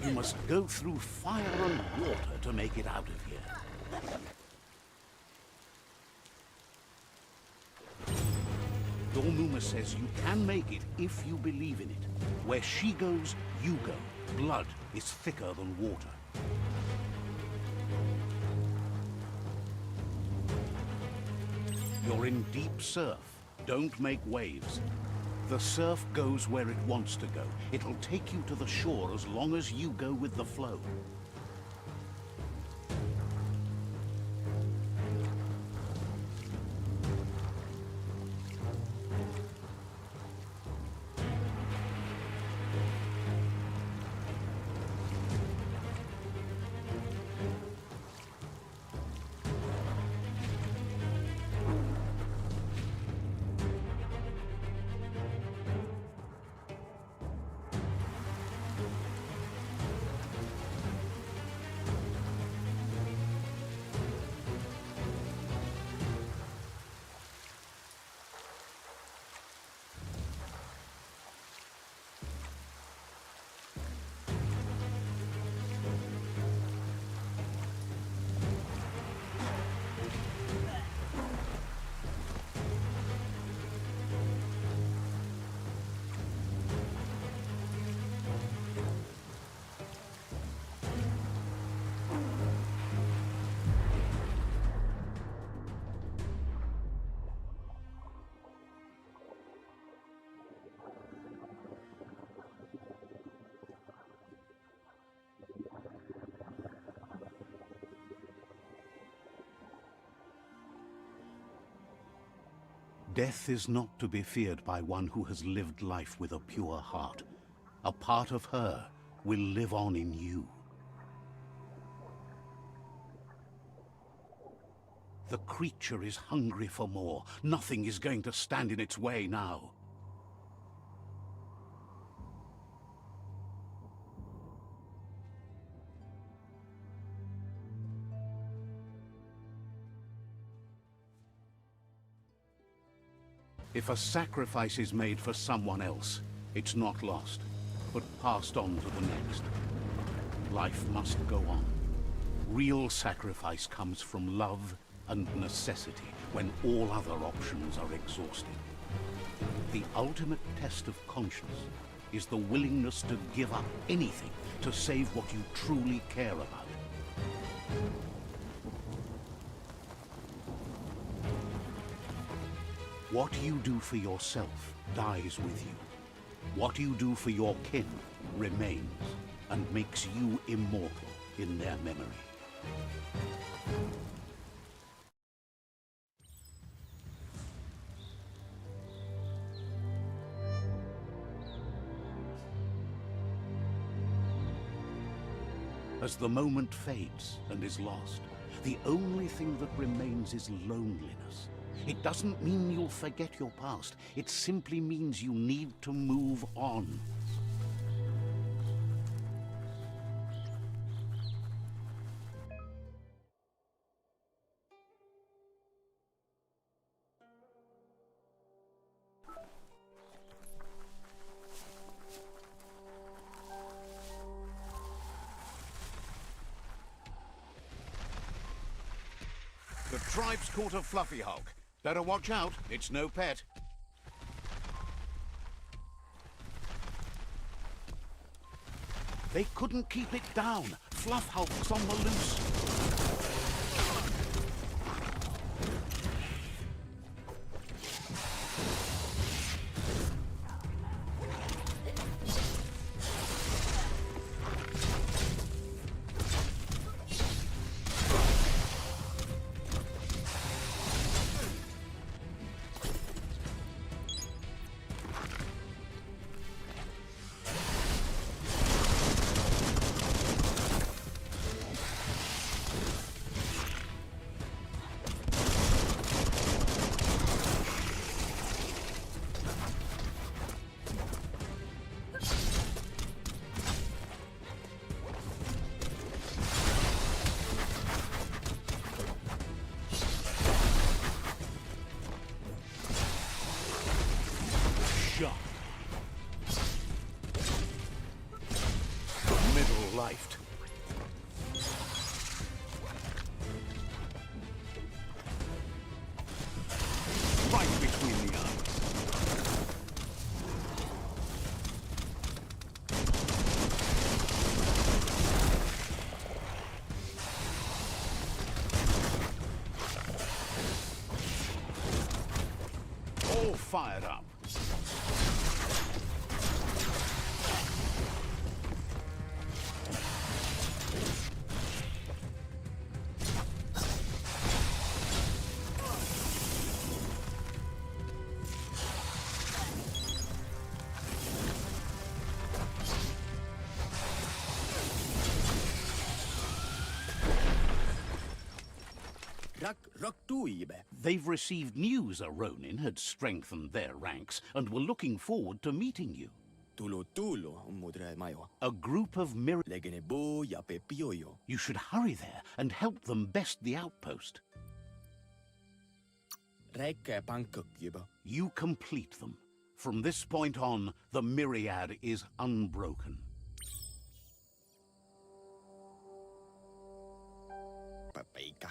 [SPEAKER 1] You must go through fire and water to make it out of here. Your Muma says you can make it if you believe in it. Where she goes, you go. Blood is thicker than water. You're in deep surf. Don't make waves. The surf goes where it wants to go. It'll take you to the shore as long as you go with the flow. Death is not to be feared by one who has lived life with a pure heart. A part of her will live on in you. The creature is hungry for more. Nothing is going to stand in its way now. If a sacrifice is made for someone else, It's not lost, but passed on to the next. Life must go on. Real sacrifice comes from love and necessity when all other options are exhausted. The ultimate test of conscience is the willingness to give up anything to save what you truly care about. What you do for yourself dies with you. What you do for your kin remains and makes you immortal in their memory. As the moment fades and is lost, the only thing that remains is loneliness. It doesn't mean you'll forget your past. It simply means you need to move on. The tribe's caught a fluffy hulk. Better watch out, it's no pet. They couldn't keep it down. Fluff hulk's on the loose. Middle-lifed. Right between the eyes. All fired up. They've received news a Ronin had strengthened their ranks and were looking forward to meeting you. A group of Myriad. You should hurry there and help them best the outpost. You complete them. From this point on, the Myriad is unbroken.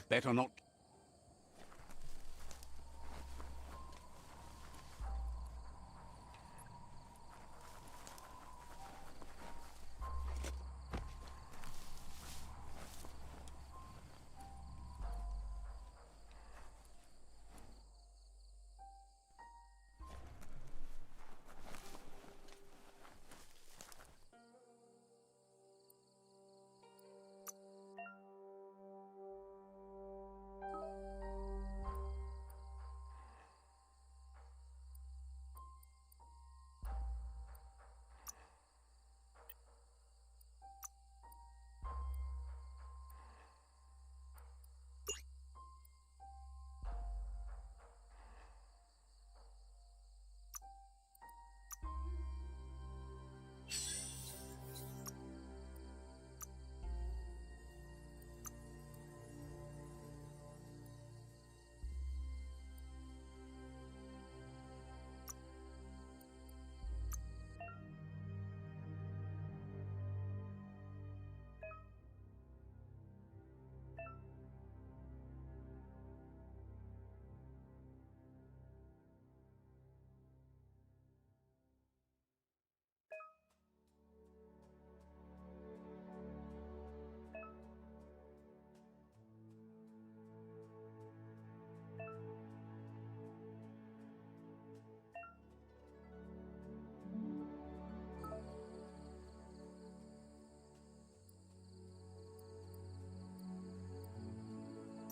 [SPEAKER 1] Better not.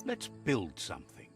[SPEAKER 1] Let's build something.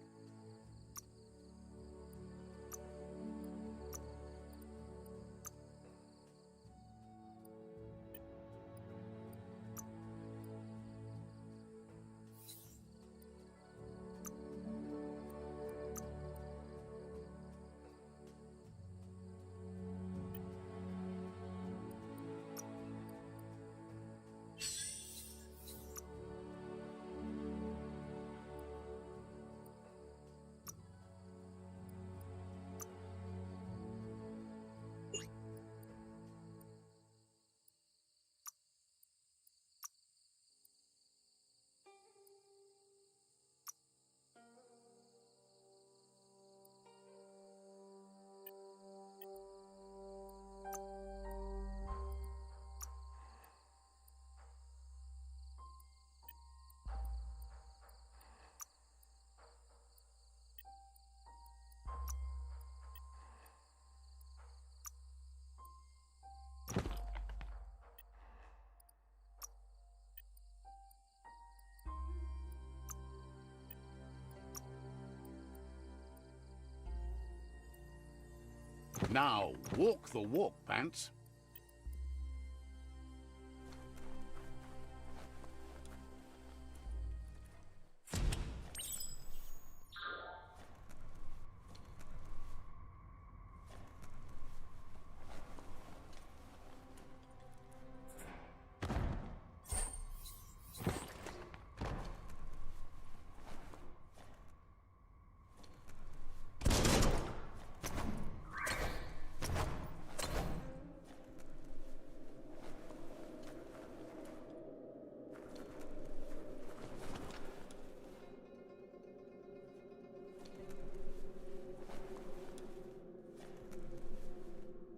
[SPEAKER 1] Now, walk the walk, Pants.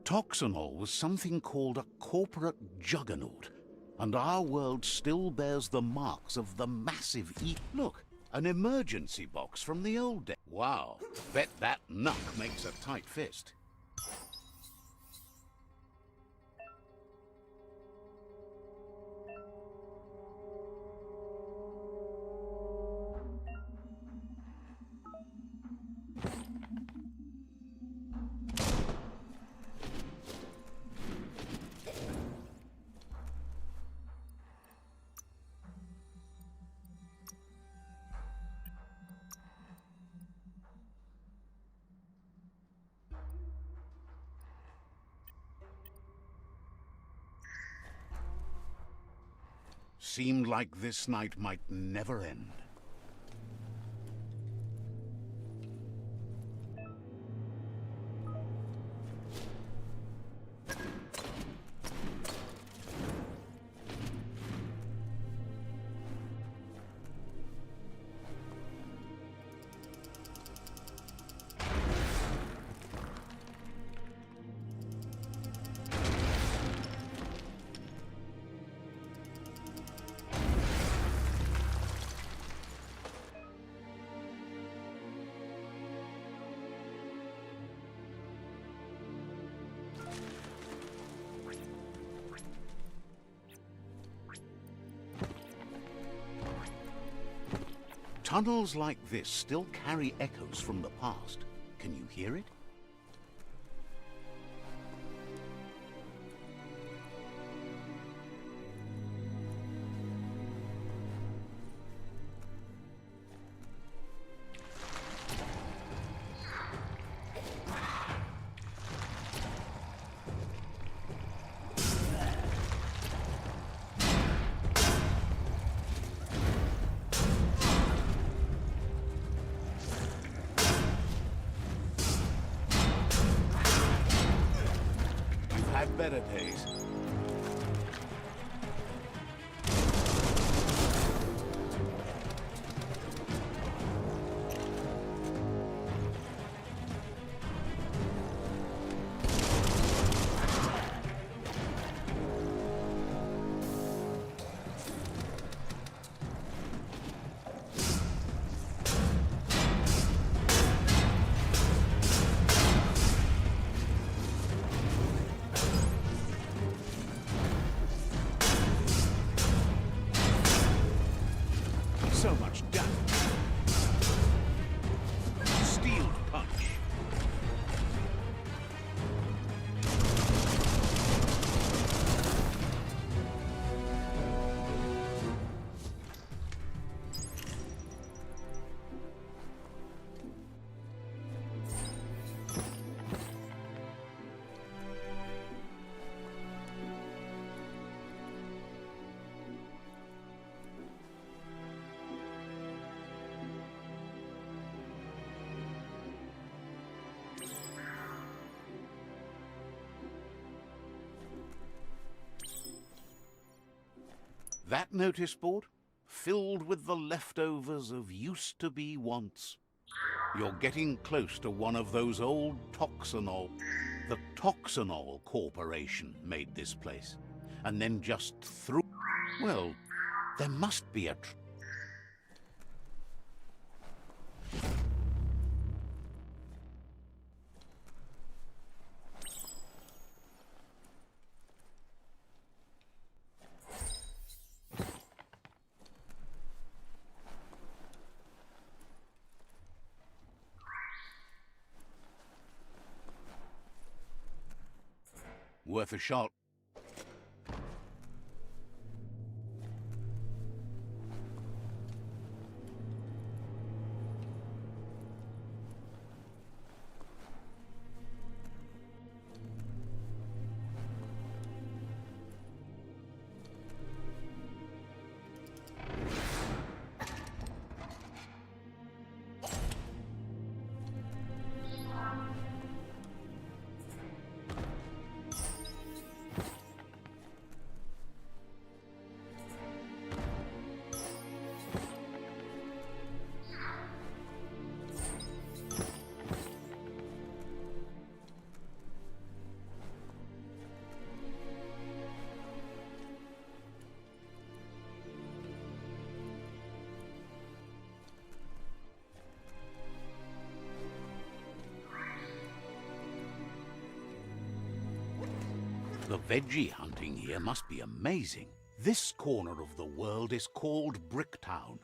[SPEAKER 1] Toxanol was something called a corporate juggernaut, and our world still bears the marks of the massive Look, an emergency box from the old days. Wow, bet that knuck makes a tight fist. Seemed like this night might never end. Tunnels like this still carry echoes from the past. Can you hear it? Better days. That notice board? Filled with the leftovers of used-to-be wants. You're getting close to one of those old Toxanol. The Toxanol Corporation made this place. And then just threw... Well, there must be a... Worth a shot. The veggie hunting here must be amazing. This corner of the world is called Bricktown.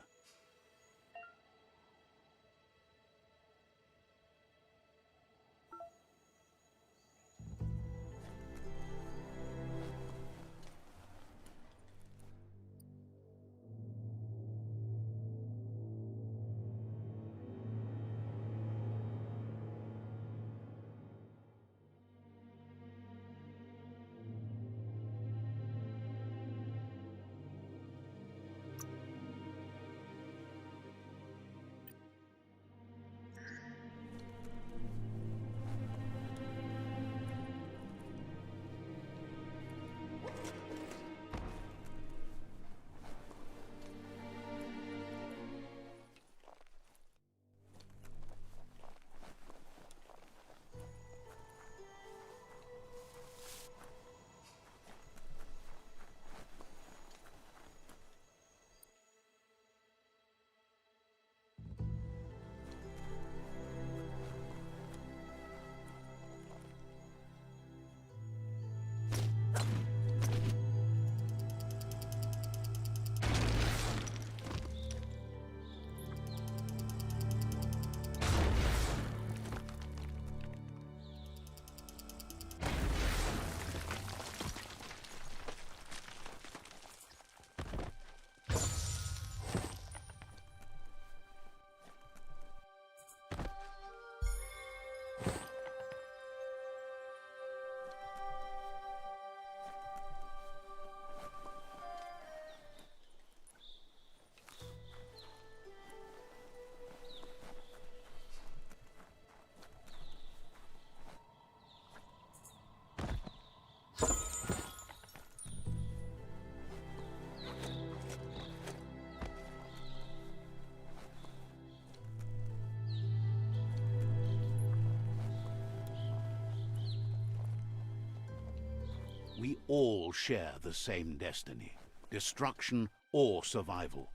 [SPEAKER 1] We all share the same destiny, destruction or survival.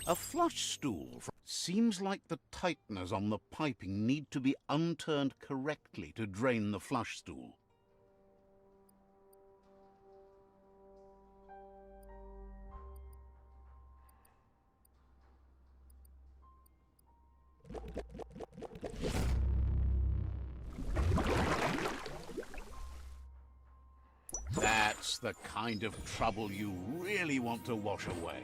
[SPEAKER 1] A flush stool seems like the tighteners on the piping need to be unturned correctly to drain the flush stool. That's the kind of trouble you really want to wash away.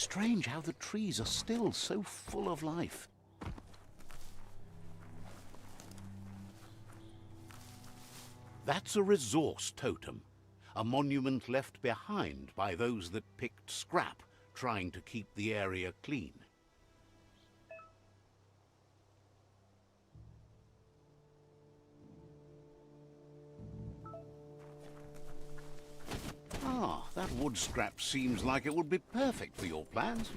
[SPEAKER 1] Strange how the trees are still so full of life. That's a resource totem, a monument left behind by those that picked scrap, trying to keep the area clean. Ah, that wood scrap seems like it would be perfect for your plans.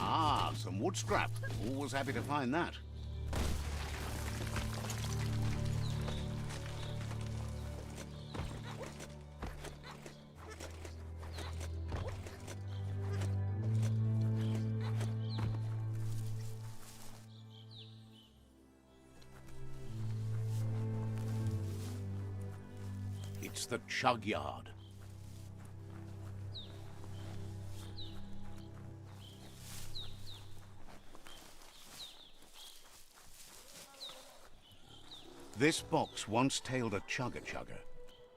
[SPEAKER 1] Ah, some wood scrap. Always happy to find that. It's the chug yard. This box once tailed a chugger-chugger.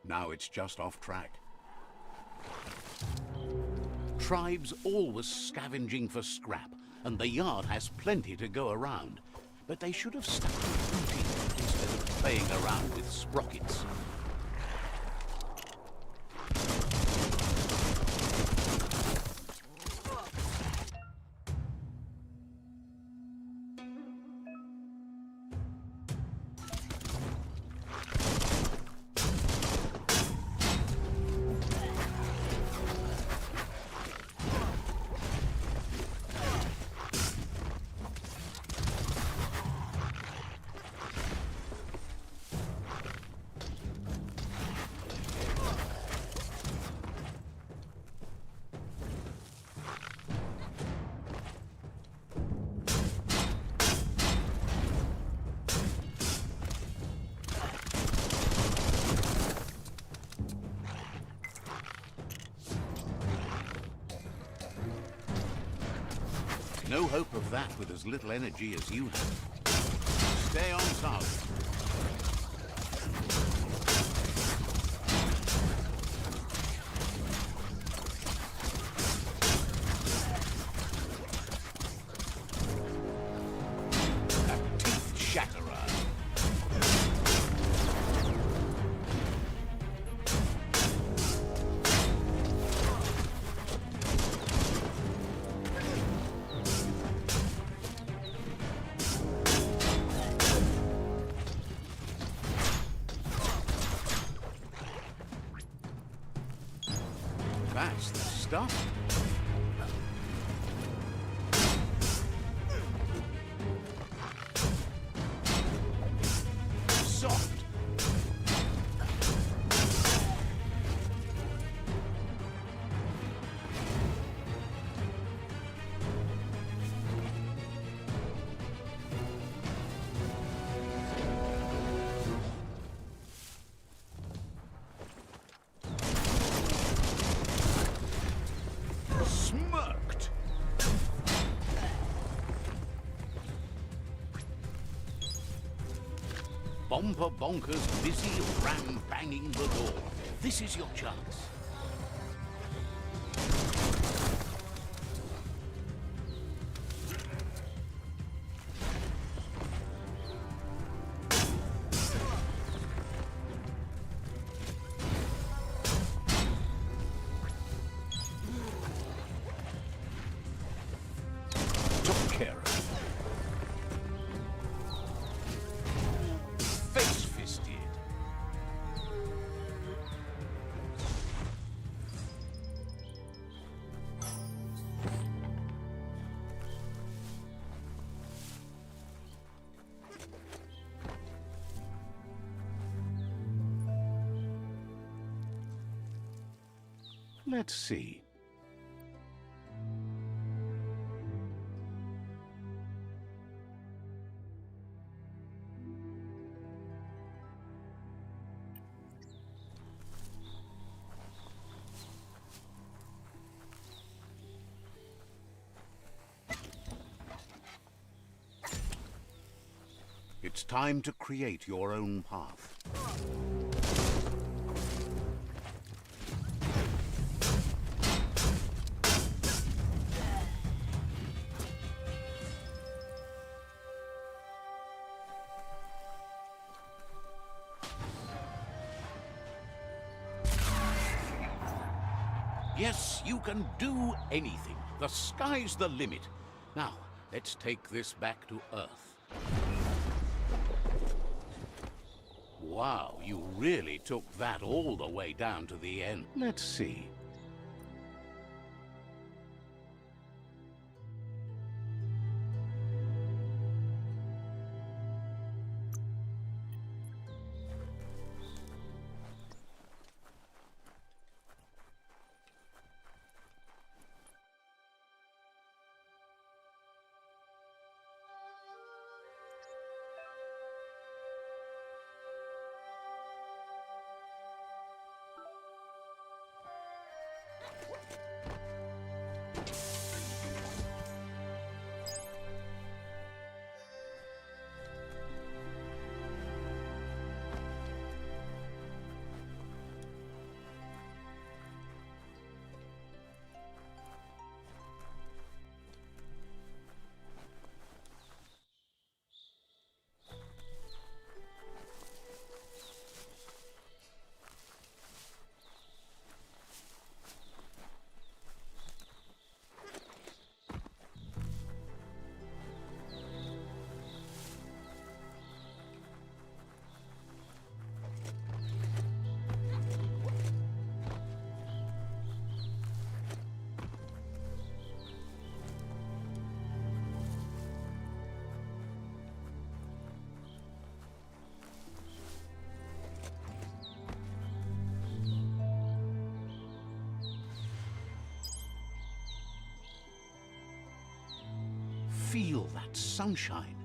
[SPEAKER 1] Now it's just off track. Tribes always scavenging for scrap, and the yard has plenty to go around. But they should have stuck to booty instead of playing around with sprockets. No hope of that with as little energy as you have. Stay on target. A teeth shatterer. That's the stuff. Soft. Smirked. Bomper bonkers busy ram banging the door. This is your chance. Took care of. Face-fisted. Let's see. It's time to create your own path. Yes, you can do anything. The sky's the limit. Now, let's take this back to Earth. Wow, you really took that all the way down to the end. Let's see. Feel that sunshine.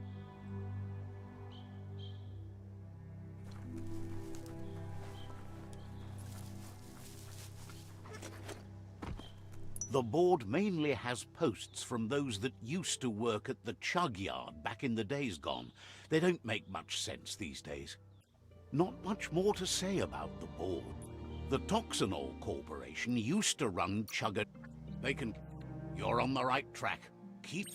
[SPEAKER 1] The board mainly has posts from those that used to work at the chug yard back in the days gone. They don't make much sense these days. Not much more to say about the board. The Toxanol Corporation used to run chugger. They can... You're on the right track. Keep...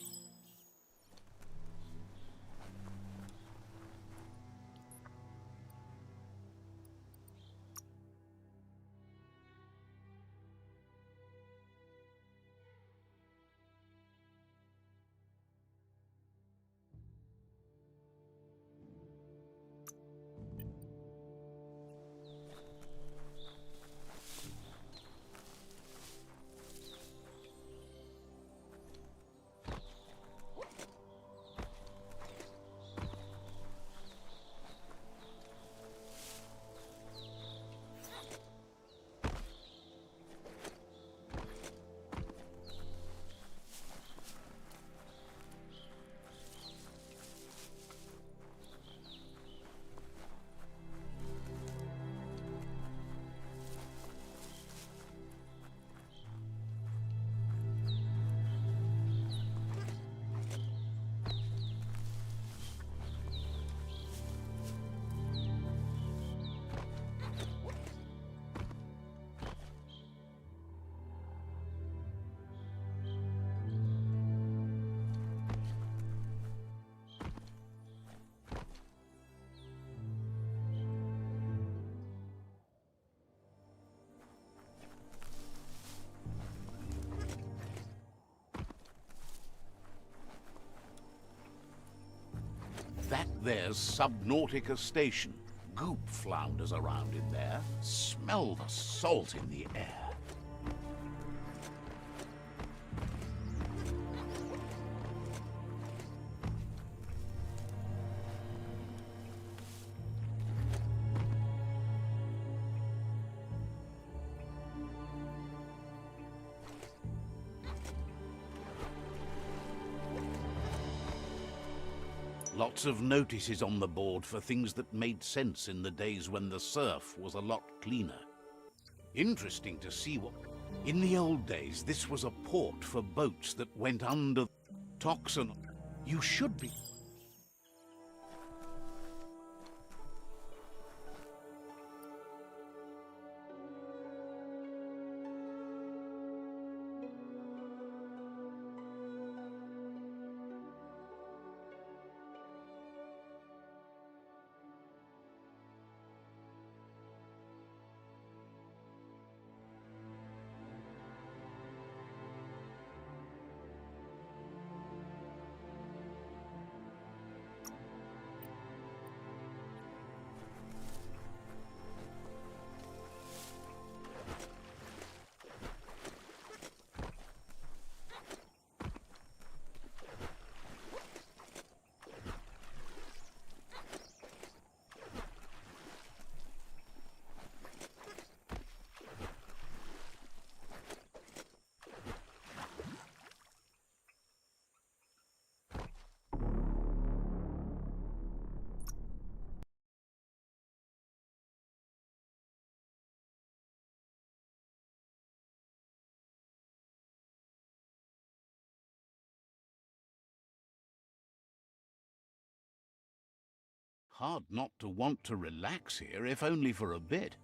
[SPEAKER 1] That there's Subnautica Station. Goop flounders around in there. Smell the salt in the air. Lots of notices on the board for things that made sense in the days when the surf was a lot cleaner. Interesting to see what... In the old days, this was a port for boats that went under toxin. You should be... Hard not to want to relax here, if only for a bit.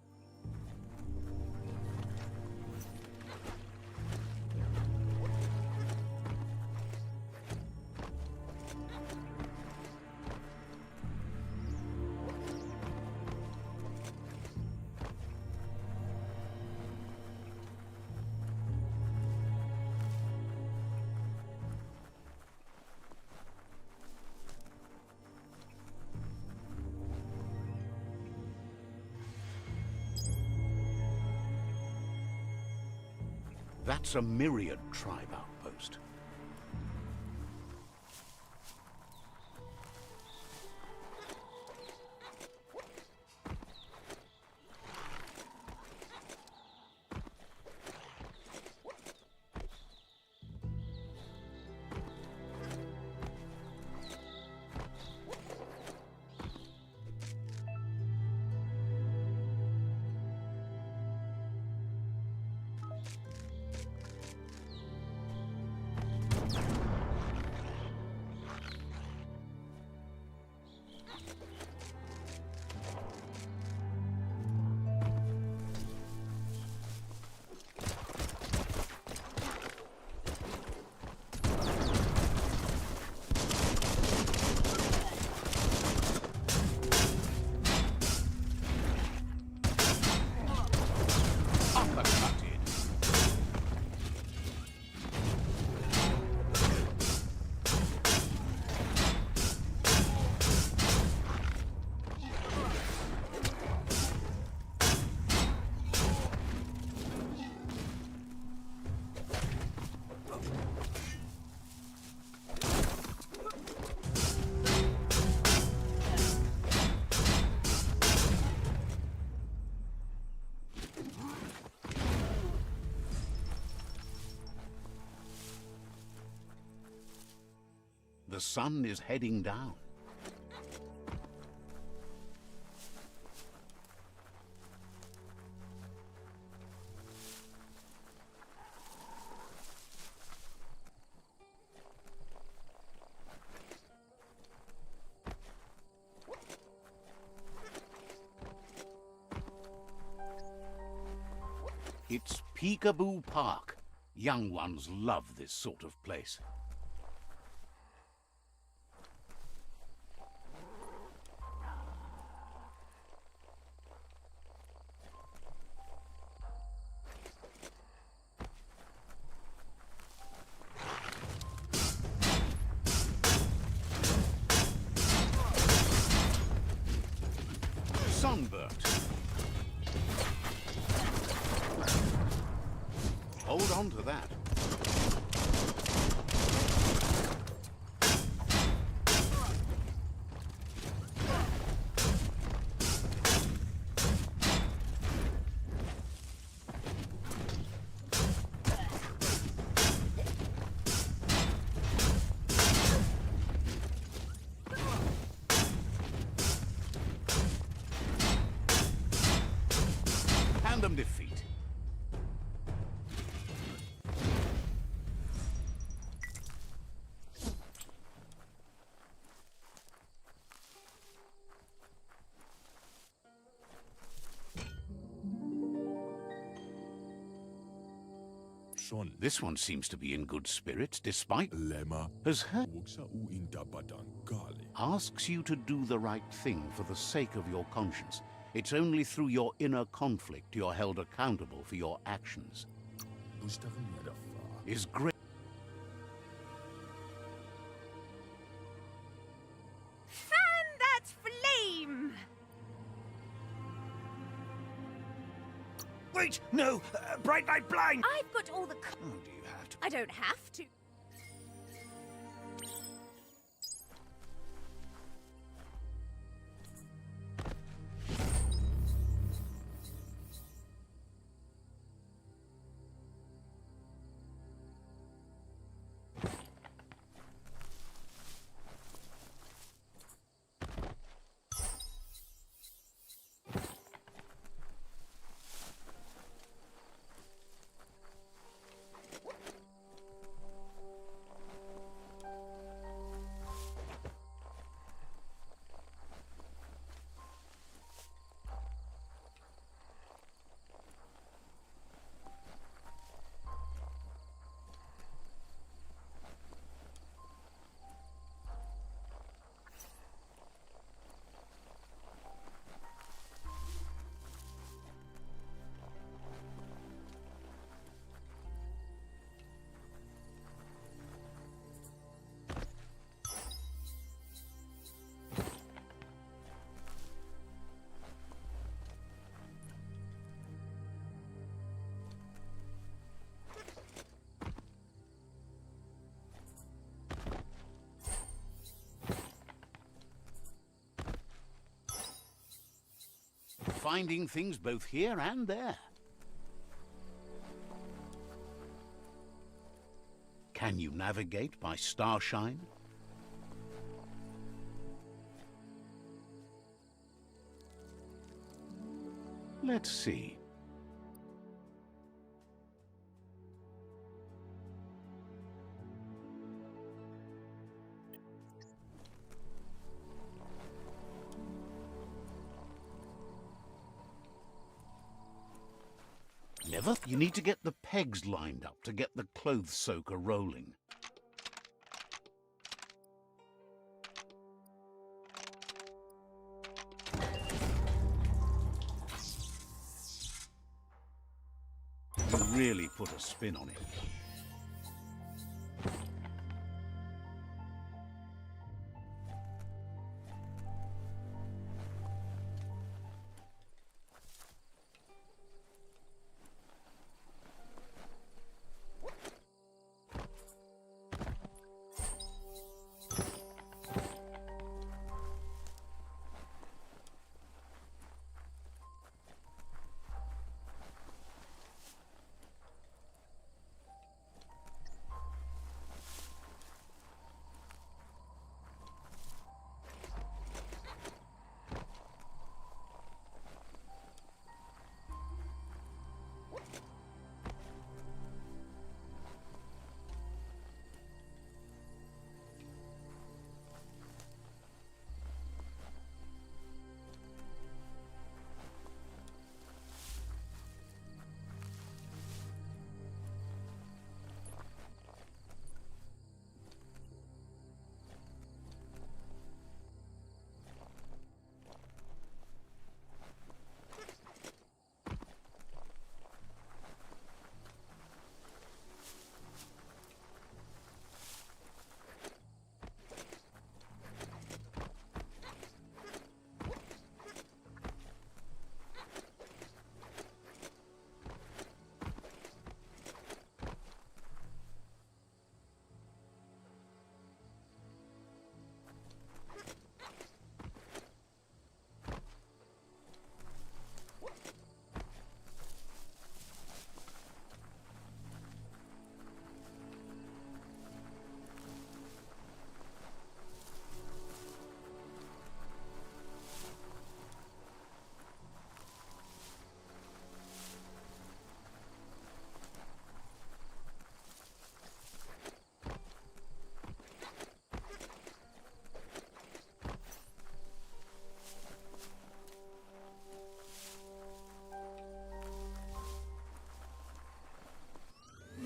[SPEAKER 1] That's a Myriad tribe outpost. The sun is heading down. It's Peekaboo Park. Young ones love this sort of place. Sunburnt. Hold on to that. Tandem defeat.
[SPEAKER 3] Schon.
[SPEAKER 1] This one seems to be in good spirits, despite
[SPEAKER 3] Lemma.
[SPEAKER 1] has heard.
[SPEAKER 3] Uksa u intabadankali.
[SPEAKER 1] Asks you to do the right thing for the sake of your conscience. It's only through your inner conflict you're held accountable for your actions.
[SPEAKER 3] Bustarin yadafa.
[SPEAKER 1] Is great.
[SPEAKER 2] Fan that flame!
[SPEAKER 4] Wait, no! Bright light blind!
[SPEAKER 2] I've got all the...
[SPEAKER 4] Oh, do you have to?
[SPEAKER 2] I don't have to.
[SPEAKER 1] finding things both here and there. Can you navigate by starshine? Let's see. Never. You need to get the pegs lined up to get the clothes soaker rolling. You really put a spin on it.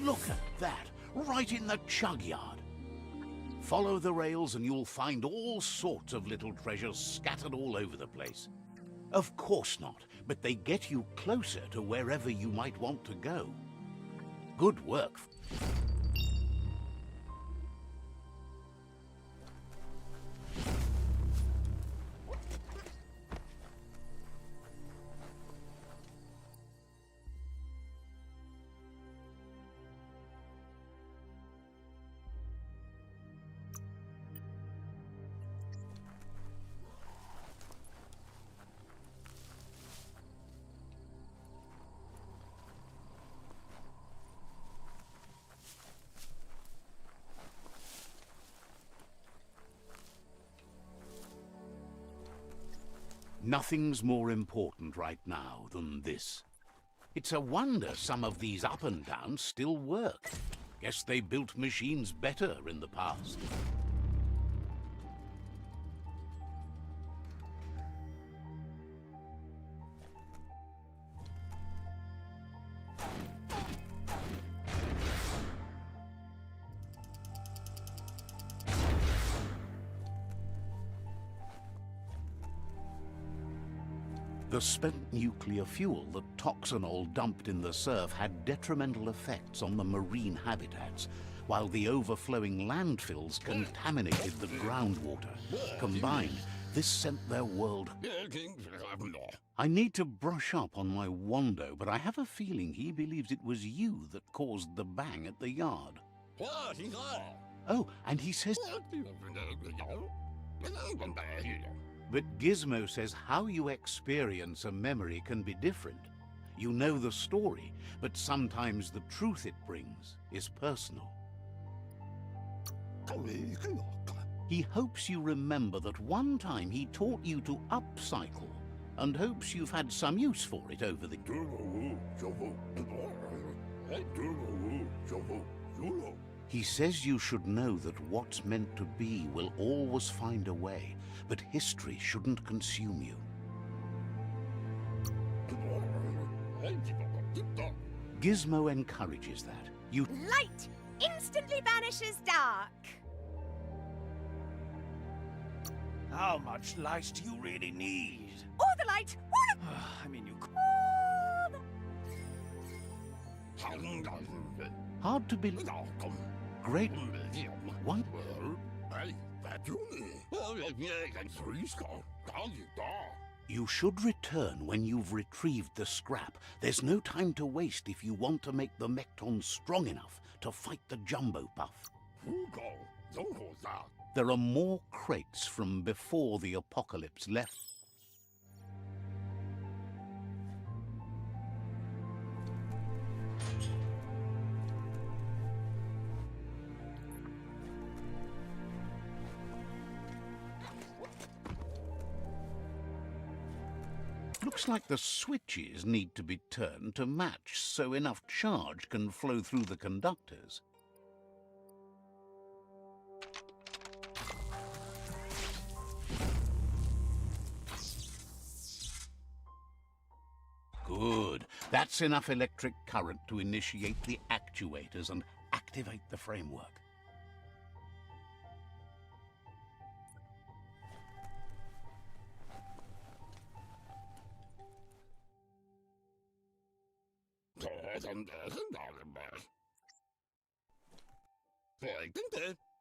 [SPEAKER 1] Look at that, right in the chug yard. Follow the rails and you'll find all sorts of little treasures scattered all over the place. Of course not, but they get you closer to wherever you might want to go. Good work. Nothing's more important right now than this. It's a wonder some of these up and downs still work. Guess they built machines better in the past. The spent nuclear fuel that Toxanol dumped in the surf had detrimental effects on the marine habitats, while the overflowing landfills contaminated the groundwater. Combined, this sent their world... I need to brush up on my Wando, but I have a feeling he believes it was you that caused the bang at the yard. Oh, and he says... But Gizmo says how you experience a memory can be different. You know the story, but sometimes the truth it brings is personal. He hopes you remember that one time he taught you to upcycle, and hopes you've had some use for it over the... He says you should know that what's meant to be will always find a way, but history shouldn't consume you. Gizmo encourages that. You...
[SPEAKER 2] Light instantly banishes dark.
[SPEAKER 4] How much light do you really need?
[SPEAKER 2] All the light, all the...
[SPEAKER 4] I mean, you could...
[SPEAKER 1] Hard to believe. Great. One. You should return when you've retrieved the scrap. There's no time to waste if you want to make the Mekton strong enough to fight the Jumbo Puff. There are more crates from before the apocalypse left. Looks like the switches need to be turned to match so enough charge can flow through the conductors. Good. That's enough electric current to initiate the actuators and activate the framework.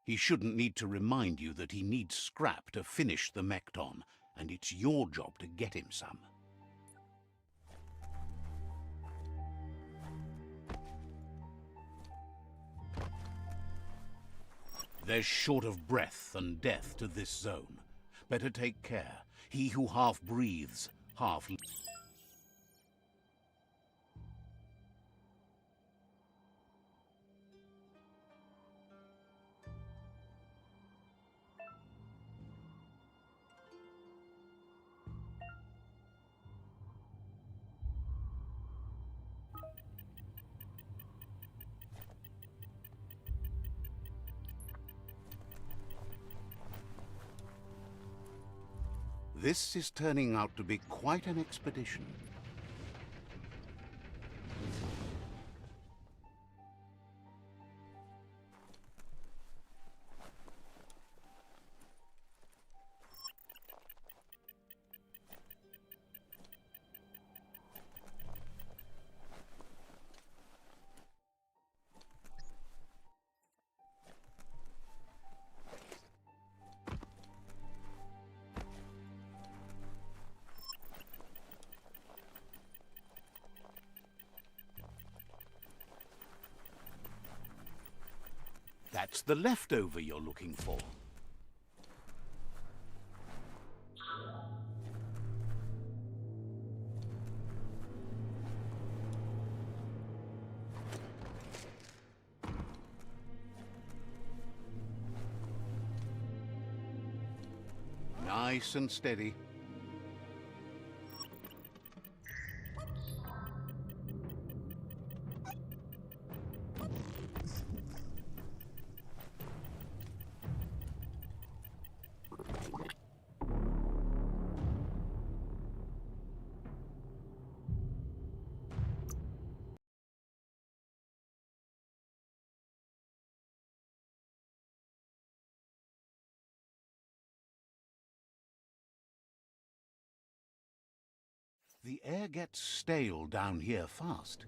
[SPEAKER 1] He shouldn't need to remind you that he needs scrap to finish the Mekton, and it's your job to get him some. There's short of breath and death to this zone. Better take care. He who half breathes, half... This is turning out to be quite an expedition. That's the leftover you're looking for. Nice and steady. The air gets stale down here fast.